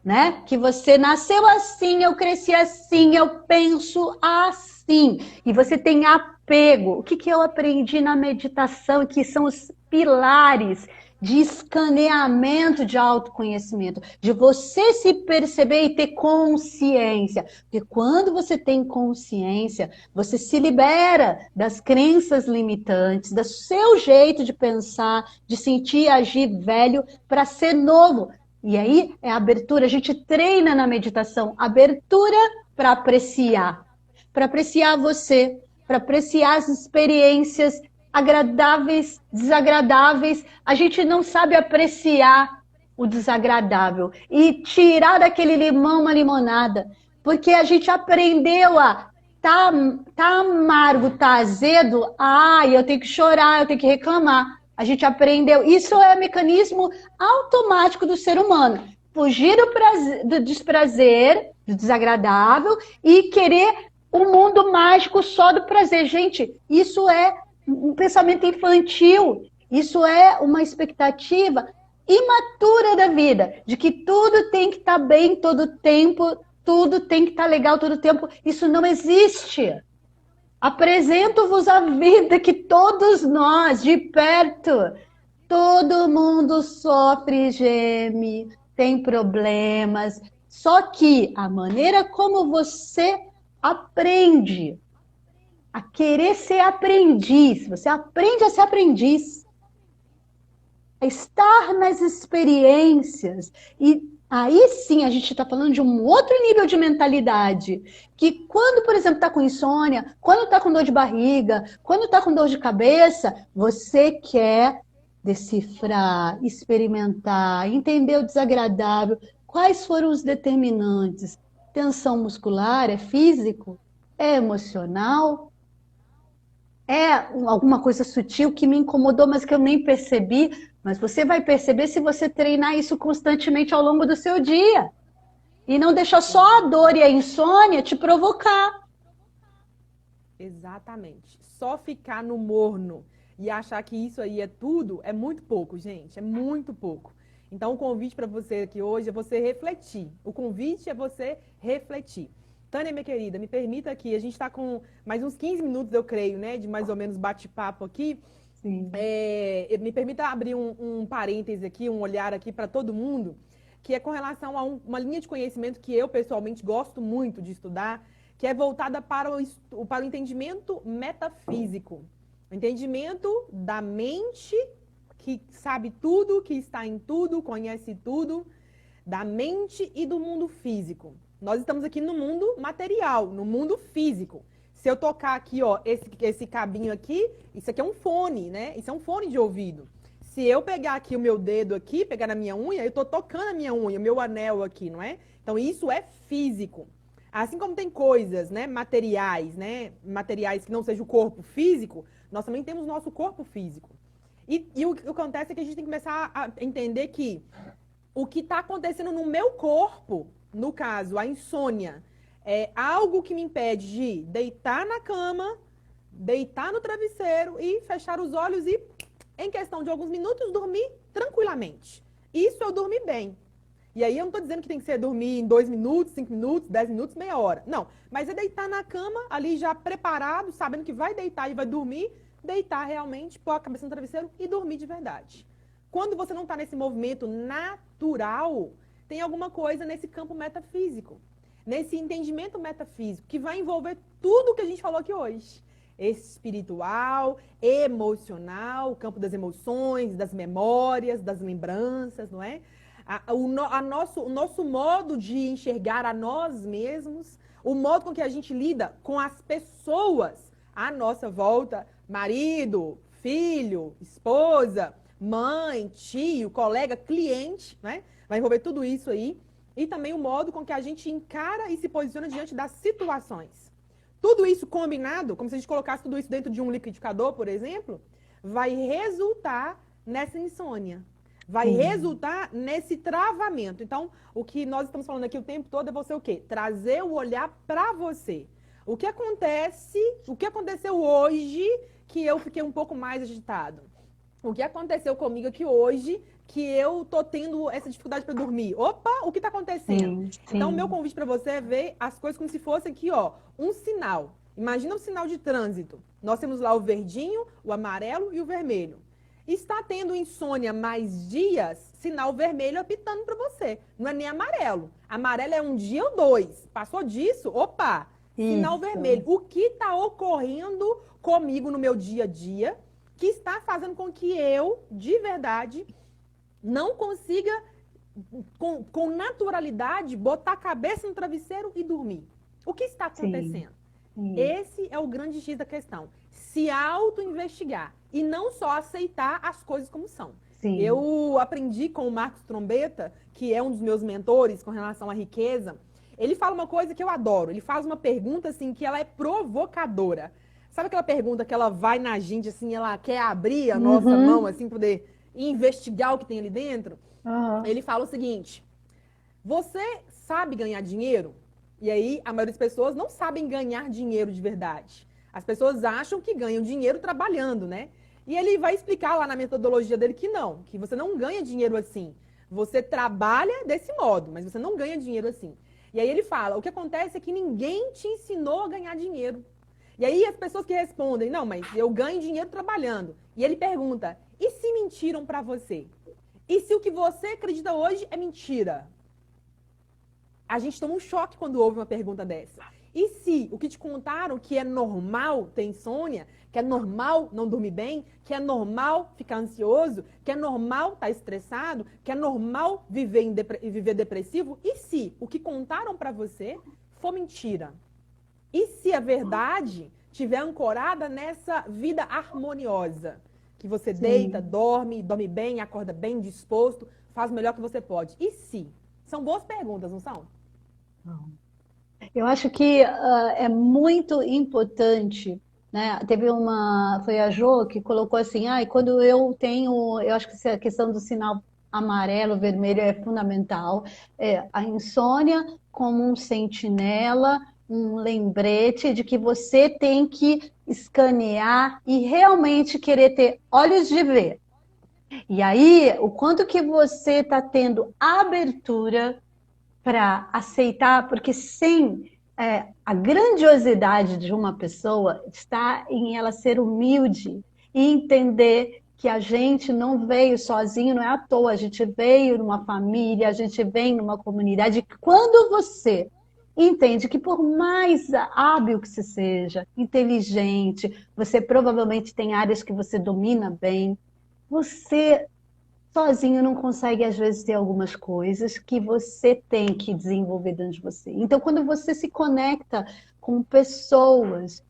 né? Que você nasceu assim, eu cresci assim, eu penso assim. E você tem apego. O que eu aprendi na meditação, que são os pilares de escaneamento de autoconhecimento, de você se perceber e ter consciência. Porque quando você tem consciência, você se libera das crenças limitantes, do seu jeito de pensar, de sentir e agir velho para ser novo. E aí é abertura, a gente treina na meditação, abertura para apreciar você, para apreciar as experiências agradáveis, desagradáveis. A gente não sabe apreciar o desagradável e tirar daquele limão uma limonada, porque a gente aprendeu a tá amargo, tá azedo, eu tenho que chorar, eu tenho que reclamar. A gente aprendeu, isso é mecanismo automático do ser humano, fugir do desprazer, do desagradável e querer um mundo mágico só do prazer. Gente, isso é um pensamento infantil, isso é uma expectativa imatura da vida, de que tudo tem que estar bem todo tempo, tudo tem que estar legal todo tempo. Isso não existe. Apresento-vos a vida que todos nós, de perto, Todo mundo sofre, geme, tem problemas. Só que a maneira como você aprende a querer ser aprendiz, você aprende a ser aprendiz, a estar nas experiências. E aí sim a gente está falando de um outro nível de mentalidade. Que quando, por exemplo, está com insônia, quando está com dor de barriga, quando está com dor de cabeça, você quer decifrar, experimentar, entender o desagradável. Quais foram os determinantes? Tensão muscular é físico? É emocional? É alguma coisa sutil que me incomodou, mas que eu nem percebi? Mas você vai perceber se você treinar isso constantemente ao longo do seu dia. E não deixar só a dor e a insônia te provocar. Exatamente. Só ficar no morno e achar que isso aí é tudo é muito pouco, gente. É muito pouco. Então, o convite para você aqui hoje é você refletir. O convite é você refletir. Tânia, minha querida, me permita aqui, a gente está com mais uns 15 minutos, eu creio, né, de mais ou menos bate-papo aqui. Sim. Me permita abrir um parêntese aqui, um olhar aqui para todo mundo, que é com relação a uma linha de conhecimento que eu, pessoalmente, gosto muito de estudar, que é voltada para o entendimento metafísico. O entendimento da mente, que sabe tudo, que está em tudo, conhece tudo, da mente e do mundo físico. Nós estamos aqui no mundo material, no mundo físico. Se eu tocar aqui, ó, esse cabinho aqui, isso aqui é um fone, né? Isso é um fone de ouvido. Se eu pegar aqui o meu dedo aqui, pegar na minha unha, eu tô tocando a minha unha, o meu anel aqui, não é? Então isso é físico. Assim como tem coisas, né, materiais, né? Materiais que não seja o corpo físico, nós também temos o nosso corpo físico. E o que acontece é que a gente tem que começar a entender que o que está acontecendo no meu corpo, no caso, a insônia, é algo que me impede de deitar na cama, deitar no travesseiro e fechar os olhos e, em questão de alguns minutos, dormir tranquilamente. Isso eu dormir bem. E aí eu não estou dizendo que tem que ser dormir em 2 minutos, 5 minutos, 10 minutos, meia hora. Não, mas é deitar na cama, ali já preparado, sabendo que vai deitar e vai dormir, deitar realmente, pôr a cabeça no travesseiro e dormir de verdade. Quando você não está nesse movimento natural, tem alguma coisa nesse campo metafísico, nesse entendimento metafísico, que vai envolver tudo que a gente falou aqui hoje. Espiritual, emocional, o campo das emoções, das memórias, das lembranças, não é? O nosso modo de enxergar a nós mesmos, o modo com que a gente lida com as pessoas à nossa volta, marido, filho, esposa, mãe, tio, colega, cliente, né? Vai envolver tudo isso aí. E também o modo com que a gente encara e se posiciona diante das situações. Tudo isso combinado, como se a gente colocasse tudo isso dentro de um liquidificador, por exemplo, vai resultar nessa insônia. Vai resultar nesse travamento. Então, o que nós estamos falando aqui o tempo todo é você o quê? Trazer o olhar para você. O que aconteceu hoje que eu fiquei um pouco mais agitado? O que aconteceu comigo aqui hoje que eu tô tendo essa dificuldade para dormir? Opa, o que tá acontecendo? Sim, sim. Então, o meu convite para você é ver as coisas como se fosse aqui, ó, um sinal. Imagina um sinal de trânsito. Nós temos lá o verdinho, o amarelo e o vermelho. Está tendo insônia mais dias, sinal vermelho apitando para você. Não é nem amarelo. Amarelo é 1 dia ou 2. Passou disso, opa, sinal vermelho. O que está ocorrendo comigo no meu dia a dia que está fazendo com que eu, de verdade, não consiga, com naturalidade, botar a cabeça no travesseiro e dormir? O que está acontecendo? Esse é o grande X da questão. Se auto-investigar e não só aceitar as coisas como são. Sim. Eu aprendi com o Marcos Trombetta, que é um dos meus mentores com relação à riqueza. Ele fala uma coisa que eu adoro. Ele faz uma pergunta assim que ela é provocadora. Sabe aquela pergunta que ela vai na gente assim, ela quer abrir a nossa mão assim, poder investigar o que tem ali dentro? Ele fala o seguinte: você sabe ganhar dinheiro? E aí, a maioria das pessoas não sabem ganhar dinheiro de verdade. As pessoas acham que ganham dinheiro trabalhando, né? E ele vai explicar lá na metodologia dele que não, que você não ganha dinheiro assim. Você trabalha desse modo, mas você não ganha dinheiro assim. E aí ele fala, o que acontece é que ninguém te ensinou a ganhar dinheiro. E aí as pessoas que respondem, não, mas eu ganho dinheiro trabalhando. E ele pergunta, e se mentiram para você? E se o que você acredita hoje é mentira? A gente toma um choque quando ouve uma pergunta dessa. E se o que te contaram que é normal ter insônia, que é normal não dormir bem, que é normal ficar ansioso, que é normal estar estressado, que é normal viver depressivo, e se o que contaram para você for mentira? E se a verdade estiver ancorada nessa vida harmoniosa? Que você deita, dorme bem, acorda bem disposto, faz o melhor que você pode. E se? São boas perguntas, não são? Eu acho que é muito importante, né? Foi a Jo que colocou assim, quando eu acho que essa questão do sinal amarelo, vermelho é fundamental. A insônia como um sentinela, um lembrete de que você tem que escanear e realmente querer ter olhos de ver. E aí, o quanto que você está tendo abertura para aceitar, porque a grandiosidade de uma pessoa está em ela ser humilde e entender que a gente não veio sozinho, não é à toa, a gente veio numa família, a gente vem numa comunidade. Quando você entende que por mais hábil que você seja, inteligente, você provavelmente tem áreas que você domina bem, você sozinho não consegue, às vezes, ter algumas coisas que você tem que desenvolver dentro de você. Então, quando você se conecta com pessoas,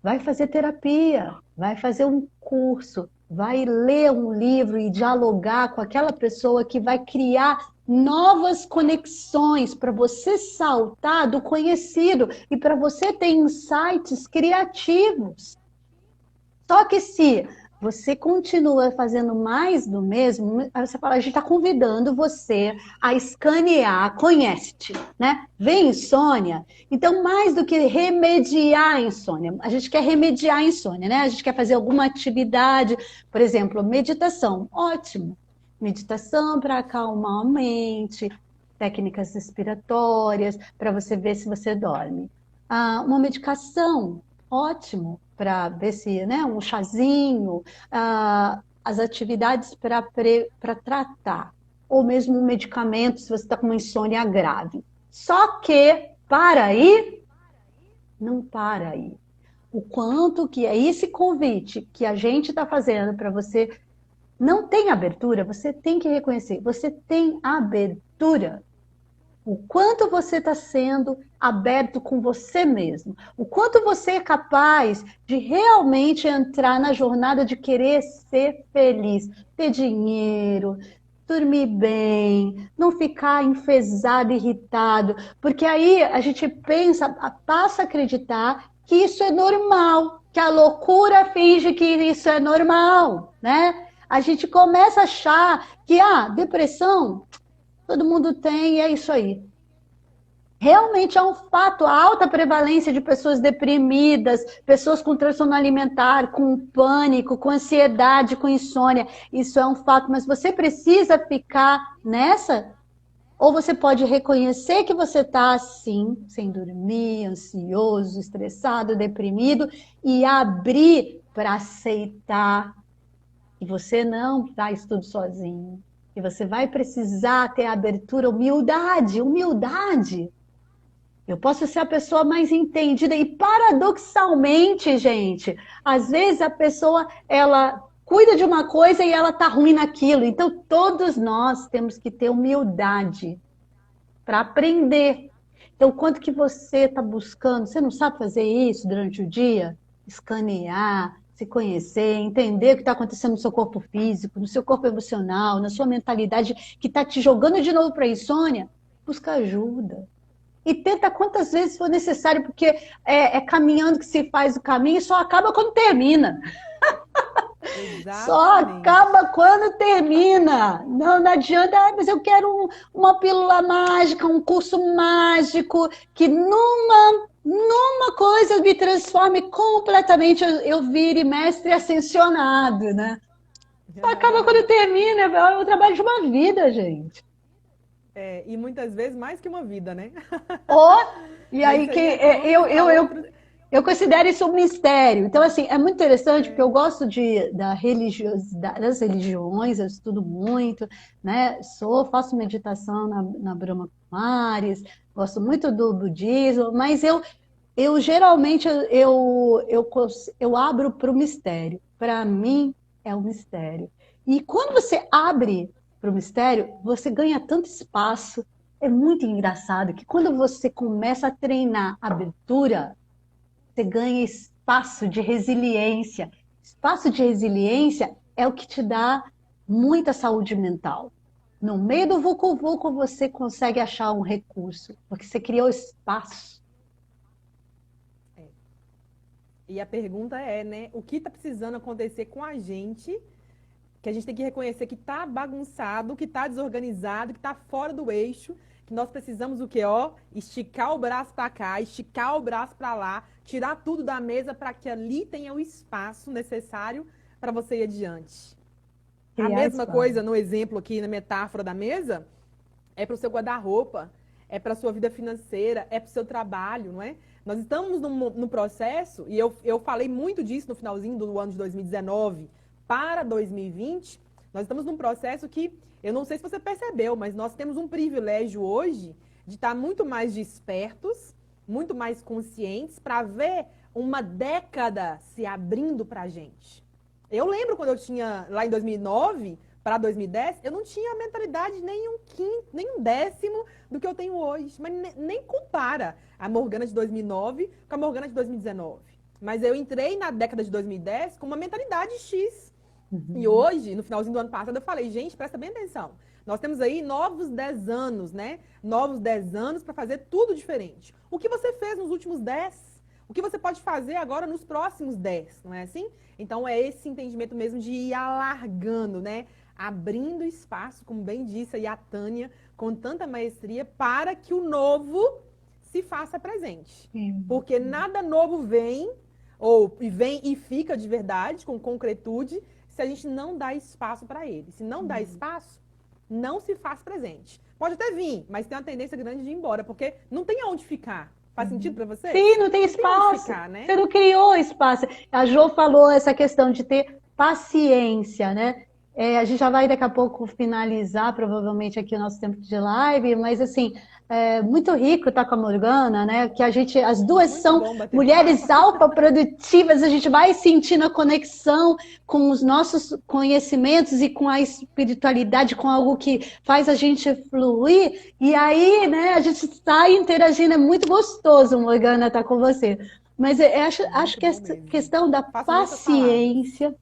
vai fazer terapia, vai fazer um curso, vai ler um livro e dialogar com aquela pessoa que vai criar novas conexões para você saltar do conhecido e para você ter insights criativos. Só que se você continua fazendo mais do mesmo, aí você fala, a gente está convidando você a escanear, conhece-te, né? Vem insônia, então mais do que remediar a insônia, a gente quer remediar a insônia, né? A gente quer fazer alguma atividade, por exemplo, meditação, ótimo. Meditação para acalmar a mente, técnicas respiratórias, para você ver se você dorme. Uma medicação, ótimo, para ver se, né, um chazinho, as atividades para tratar, ou mesmo um medicamento se você está com uma insônia grave. Só que, para aí, não para aí. O quanto que é esse convite que a gente está fazendo para você não tem abertura, você tem que reconhecer, você tem abertura. O quanto você está sendo aberto com você mesmo. O quanto você é capaz de realmente entrar na jornada de querer ser feliz. Ter dinheiro, dormir bem, não ficar enfesado, irritado. Porque aí a gente passa a acreditar que isso é normal. Que a loucura finge que isso é normal, né? A gente começa a achar que depressão todo mundo tem e é isso aí. Realmente é um fato, a alta prevalência de pessoas deprimidas, pessoas com transtorno alimentar, com pânico, com ansiedade, com insônia. Isso é um fato, mas você precisa ficar nessa? Ou você pode reconhecer que você está assim, sem dormir, ansioso, estressado, deprimido, e abrir para aceitar que você não faz tudo sozinho. E você vai precisar ter abertura, humildade. Eu posso ser a pessoa mais entendida. E paradoxalmente, gente, às vezes a pessoa, ela cuida de uma coisa e ela tá ruim naquilo. Então, todos nós temos que ter humildade para aprender. Então, quanto que você está buscando? Você não sabe fazer isso durante o dia? Escanear, se conhecer, entender o que está acontecendo no seu corpo físico, no seu corpo emocional, na sua mentalidade que está te jogando de novo para a insônia, busca ajuda. E tenta quantas vezes for necessário, porque é caminhando que se faz o caminho e só acaba quando termina. Exatamente. Só acaba quando termina. Não adianta, mas eu quero uma pílula mágica, um curso mágico, que numa coisa me transforme completamente, eu vire mestre ascensionado, né? Só acaba quando termina, é o trabalho de uma vida, gente. E muitas vezes mais que uma vida, né? E aí Eu considero isso um mistério. Então, assim, é muito interessante, porque eu gosto das religiões, eu estudo muito, né? Faço meditação na Brahma Kumaris, gosto muito do budismo, mas eu geralmente eu abro para o mistério. Para mim, é um mistério. E quando você abre para o mistério, você ganha tanto espaço. É muito engraçado que quando você começa a treinar a abertura, você ganha espaço de resiliência. Espaço de resiliência é o que te dá muita saúde mental. No meio do vucu-vucu, você consegue achar um recurso, porque você criou espaço. E a pergunta é, né, o que está precisando acontecer com a gente, que a gente tem que reconhecer que está bagunçado, que está desorganizado, que está fora do eixo, que nós precisamos o quê? Ó, esticar o braço para cá, esticar o braço para lá, tirar tudo da mesa para que ali tenha o espaço necessário para você ir adiante. A Criar mesma espaço. coisa no exemplo aqui, na metáfora da mesa, é para o seu guarda-roupa, é para a sua vida financeira, é para o seu trabalho, não é? Nós estamos no processo, e eu falei muito disso no finalzinho do ano de 2019 para 2020, nós estamos num processo que, eu não sei se você percebeu, mas nós temos um privilégio hoje de estar muito mais despertos, muito mais conscientes para ver uma década se abrindo para a gente. Eu lembro quando eu tinha, lá em 2009 para 2010, eu não tinha a mentalidade nem um quinto, nem um décimo do que eu tenho hoje. Mas nem compara a Morgana de 2009 com a Morgana de 2019. Mas eu entrei na década de 2010 com uma mentalidade X. E hoje, no finalzinho do ano passado, eu falei, gente, presta bem atenção. Nós temos aí novos 10 anos, né? Novos 10 anos para fazer tudo diferente. O que você fez nos últimos 10? O que você pode fazer agora nos próximos 10, não é assim? Então é esse entendimento mesmo de ir alargando, né? Abrindo espaço, como bem disse aí a Tânia, com tanta maestria, para que o novo se faça presente. Porque nada novo vem e fica de verdade, com concretude, se a gente não dá espaço para ele. Se não dá espaço, não se faz presente. Pode até vir, mas tem uma tendência grande de ir embora, porque não tem aonde ficar. Faz sentido para você? Sim, não tem espaço. Ficar, né? Você não criou espaço. A Jo falou essa questão de ter paciência, né? A gente já vai daqui a pouco finalizar, provavelmente, aqui o nosso tempo de live, mas assim, é muito rico estar com a Morgana, né? Que as duas Muito são bom bater mulheres autoprodutivas, a gente vai sentindo a conexão com os nossos conhecimentos e com a espiritualidade, com algo que faz a gente fluir, e aí, né, a gente está interagindo, é muito gostoso, Morgana, estar com você. Mas eu acho que essa questão da paciência,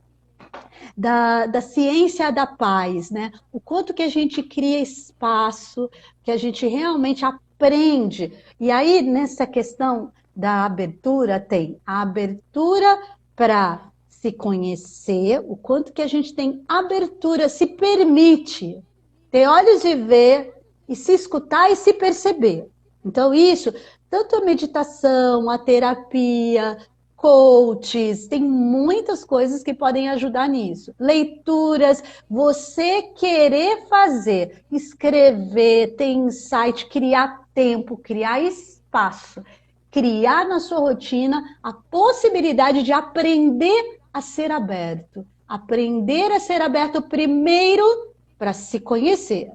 da ciência da paz, né? O quanto que a gente cria espaço, que a gente realmente aprende. E aí, nessa questão da abertura, tem a abertura para se conhecer, o quanto que a gente tem abertura, se permite ter olhos de ver e se escutar e se perceber. Então, isso, tanto a meditação, a terapia, coaches, tem muitas coisas que podem ajudar nisso. Leituras, você querer fazer, escrever, ter insight, criar tempo, criar espaço, criar na sua rotina a possibilidade de aprender a ser aberto. Aprender a ser aberto primeiro para se conhecer.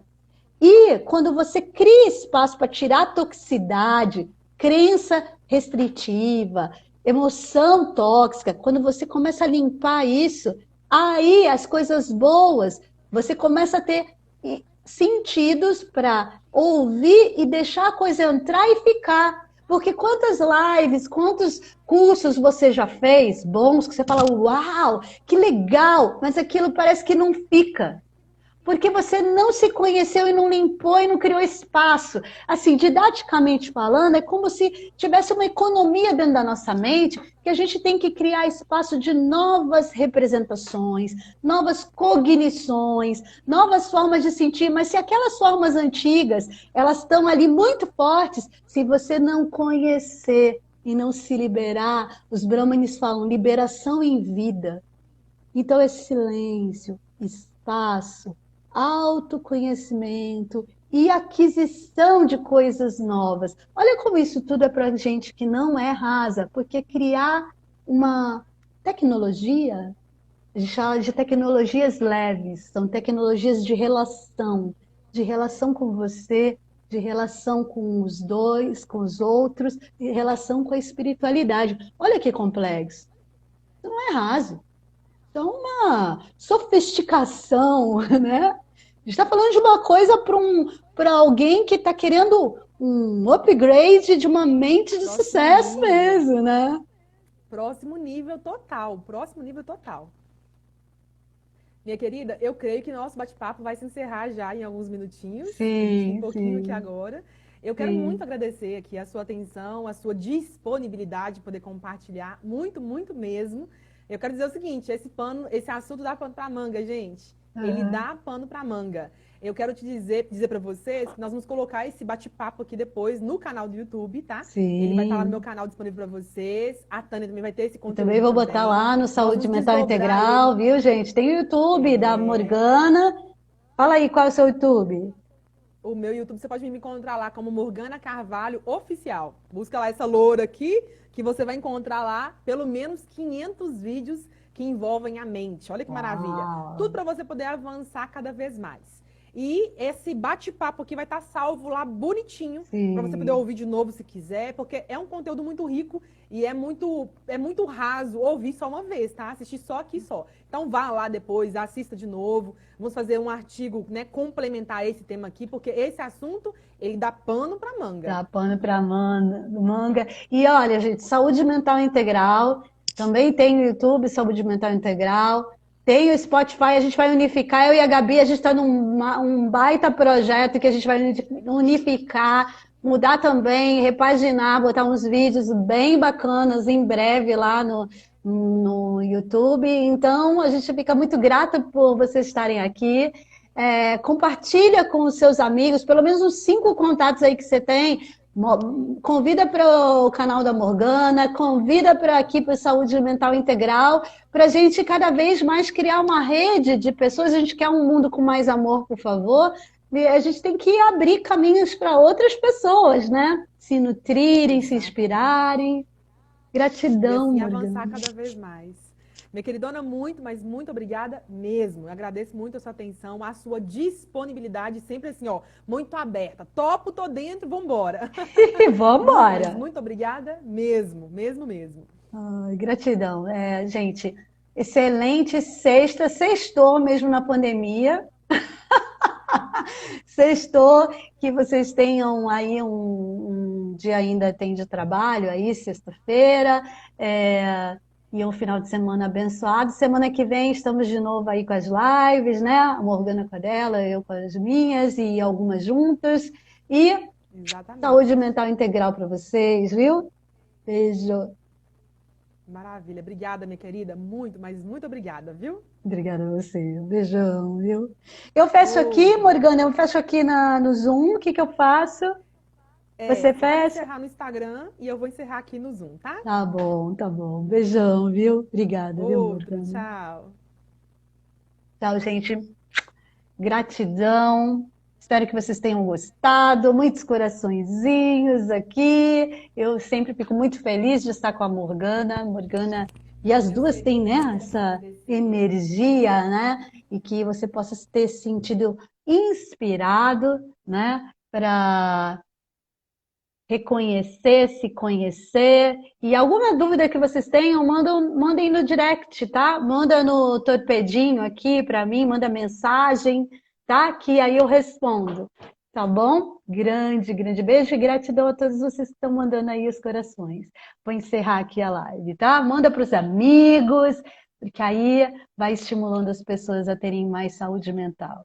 E quando você cria espaço para tirar a toxicidade, crença restritiva, emoção tóxica, quando você começa a limpar isso, aí as coisas boas, você começa a ter sentidos para ouvir e deixar a coisa entrar e ficar. Porque quantas lives, quantos cursos você já fez, bons, que você fala, uau, que legal, mas aquilo parece que não fica. Porque você não se conheceu e não limpou e não criou espaço. Assim, didaticamente falando, é como se tivesse uma economia dentro da nossa mente, que a gente tem que criar espaço de novas representações, novas cognições, novas formas de sentir. Mas se aquelas formas antigas, elas estão ali muito fortes, se você não conhecer e não se liberar, os brahmanes falam liberação em vida. Então é silêncio, espaço, autoconhecimento e aquisição de coisas novas. Olha como isso tudo é para gente que não é rasa, porque criar uma tecnologia, a gente fala de tecnologias leves, são tecnologias de relação com você, de relação com os dois, com os outros, de relação com a espiritualidade. Olha que complexo. Não é raso. Então, uma sofisticação, né? A gente está falando de uma coisa para alguém que está querendo um upgrade de uma mente de Próximo sucesso nível. mesmo, né? Próximo nível total. Próximo nível total. Minha querida, eu creio que nosso bate-papo vai se encerrar já em alguns minutinhos. A gente tem Sim, pouquinho aqui sim, agora. Eu quero muito sim. agradecer aqui a sua atenção, a sua disponibilidade de poder compartilhar. Muito, muito mesmo. Eu quero dizer o seguinte, esse assunto dá pano para manga, gente. Ele Aham. dá pano para manga. Eu quero te dizer para vocês que nós vamos colocar esse bate-papo aqui depois no canal do YouTube, tá? Ele vai estar lá no meu Sim. canal disponível para vocês. A Tânia também vai ter esse Eu também conteúdo vou botar também. lá no Nós Saúde vamos Mental desdobrar Integral, ele. viu, gente? Tem o YouTube da É, Morgana. Fala aí qual é o seu YouTube. o meu YouTube, você pode me encontrar lá como Morgana Carvalho Oficial. Busca lá essa loura aqui, que você vai encontrar lá pelo menos 500 vídeos que envolvem a mente. Olha que maravilha. Tudo Uau! para você poder avançar cada vez mais. E esse bate-papo aqui vai estar salvo lá bonitinho, para você poder Sim. ouvir de novo se quiser, porque é um conteúdo muito rico e é muito raso ouvir só uma vez, tá? Assistir só aqui só. Então vá lá depois, assista de novo. Vamos fazer um artigo, né, complementar a esse tema aqui, porque esse assunto, ele dá pano para manga. Dá pano para manga. E olha, gente, saúde mental integral. Também tem o YouTube, Saúde Mental Integral. Tem o Spotify, a gente vai unificar. Eu e a Gabi, a gente está num um baita projeto que a gente vai unificar, mudar também, repaginar, botar uns vídeos bem bacanas em breve lá no YouTube. Então, a gente fica muito grata por vocês estarem aqui. Compartilha com os seus amigos, pelo menos uns 5 contatos aí que você tem. Convida para o canal da Morgana, convida para aqui para Saúde Mental Integral, para a gente cada vez mais criar uma rede de pessoas. A gente quer um mundo com mais amor, por favor. E a gente tem que abrir caminhos para outras pessoas, né? Se nutrirem, se Exatamente. inspirarem. E Gratidão, assim Morgana. avançar cada vez mais. Minha queridona, muito, mas muito obrigada mesmo. Eu agradeço muito a sua atenção, a sua disponibilidade, sempre assim, ó, muito aberta. Topo, tô dentro, vambora. Vamos Muito, mas embora. muito obrigada mesmo, mesmo, mesmo. Ai, gratidão. Gente, excelente sexta, sextou mesmo na pandemia. Sextou, que vocês tenham aí um dia ainda tem de trabalho aí, sexta-feira, e um final de semana abençoado. Semana que vem estamos de novo aí com as lives, né? A Morgana com a dela, eu com as minhas e algumas juntas. E saúde Exatamente. mental integral para vocês, viu? Beijo. Maravilha. Obrigada, minha querida. Muito, mas muito obrigada, viu? Obrigada a você. Um beijão, viu? Eu fecho aqui, Outro. Morgana, eu fecho aqui no Zoom. O que que eu faço? Você Você pode fecha? encerrar no Instagram e eu vou encerrar aqui no Zoom, tá? Tá bom, tá bom. Beijão, viu? Obrigada, viu, Outro. Morgana? Tchau. Tchau, gente. Gratidão. Espero que vocês tenham gostado. Muitos coraçõezinhos aqui. Eu sempre fico muito feliz de estar com a Morgana. Morgana, e as Eu duas sei, têm, né, eu quero te essa agradecer. energia, né? E que você possa ter sentido inspirado, né, para reconhecer, se conhecer. E alguma dúvida que vocês tenham, mandem no direct, tá? Manda no torpedinho aqui para mim, manda mensagem, tá? Que aí eu respondo, tá bom? Grande, grande beijo e gratidão a todos vocês que estão mandando aí os corações. Vou encerrar aqui a live, tá? Manda para os amigos, porque aí vai estimulando as pessoas a terem mais saúde mental.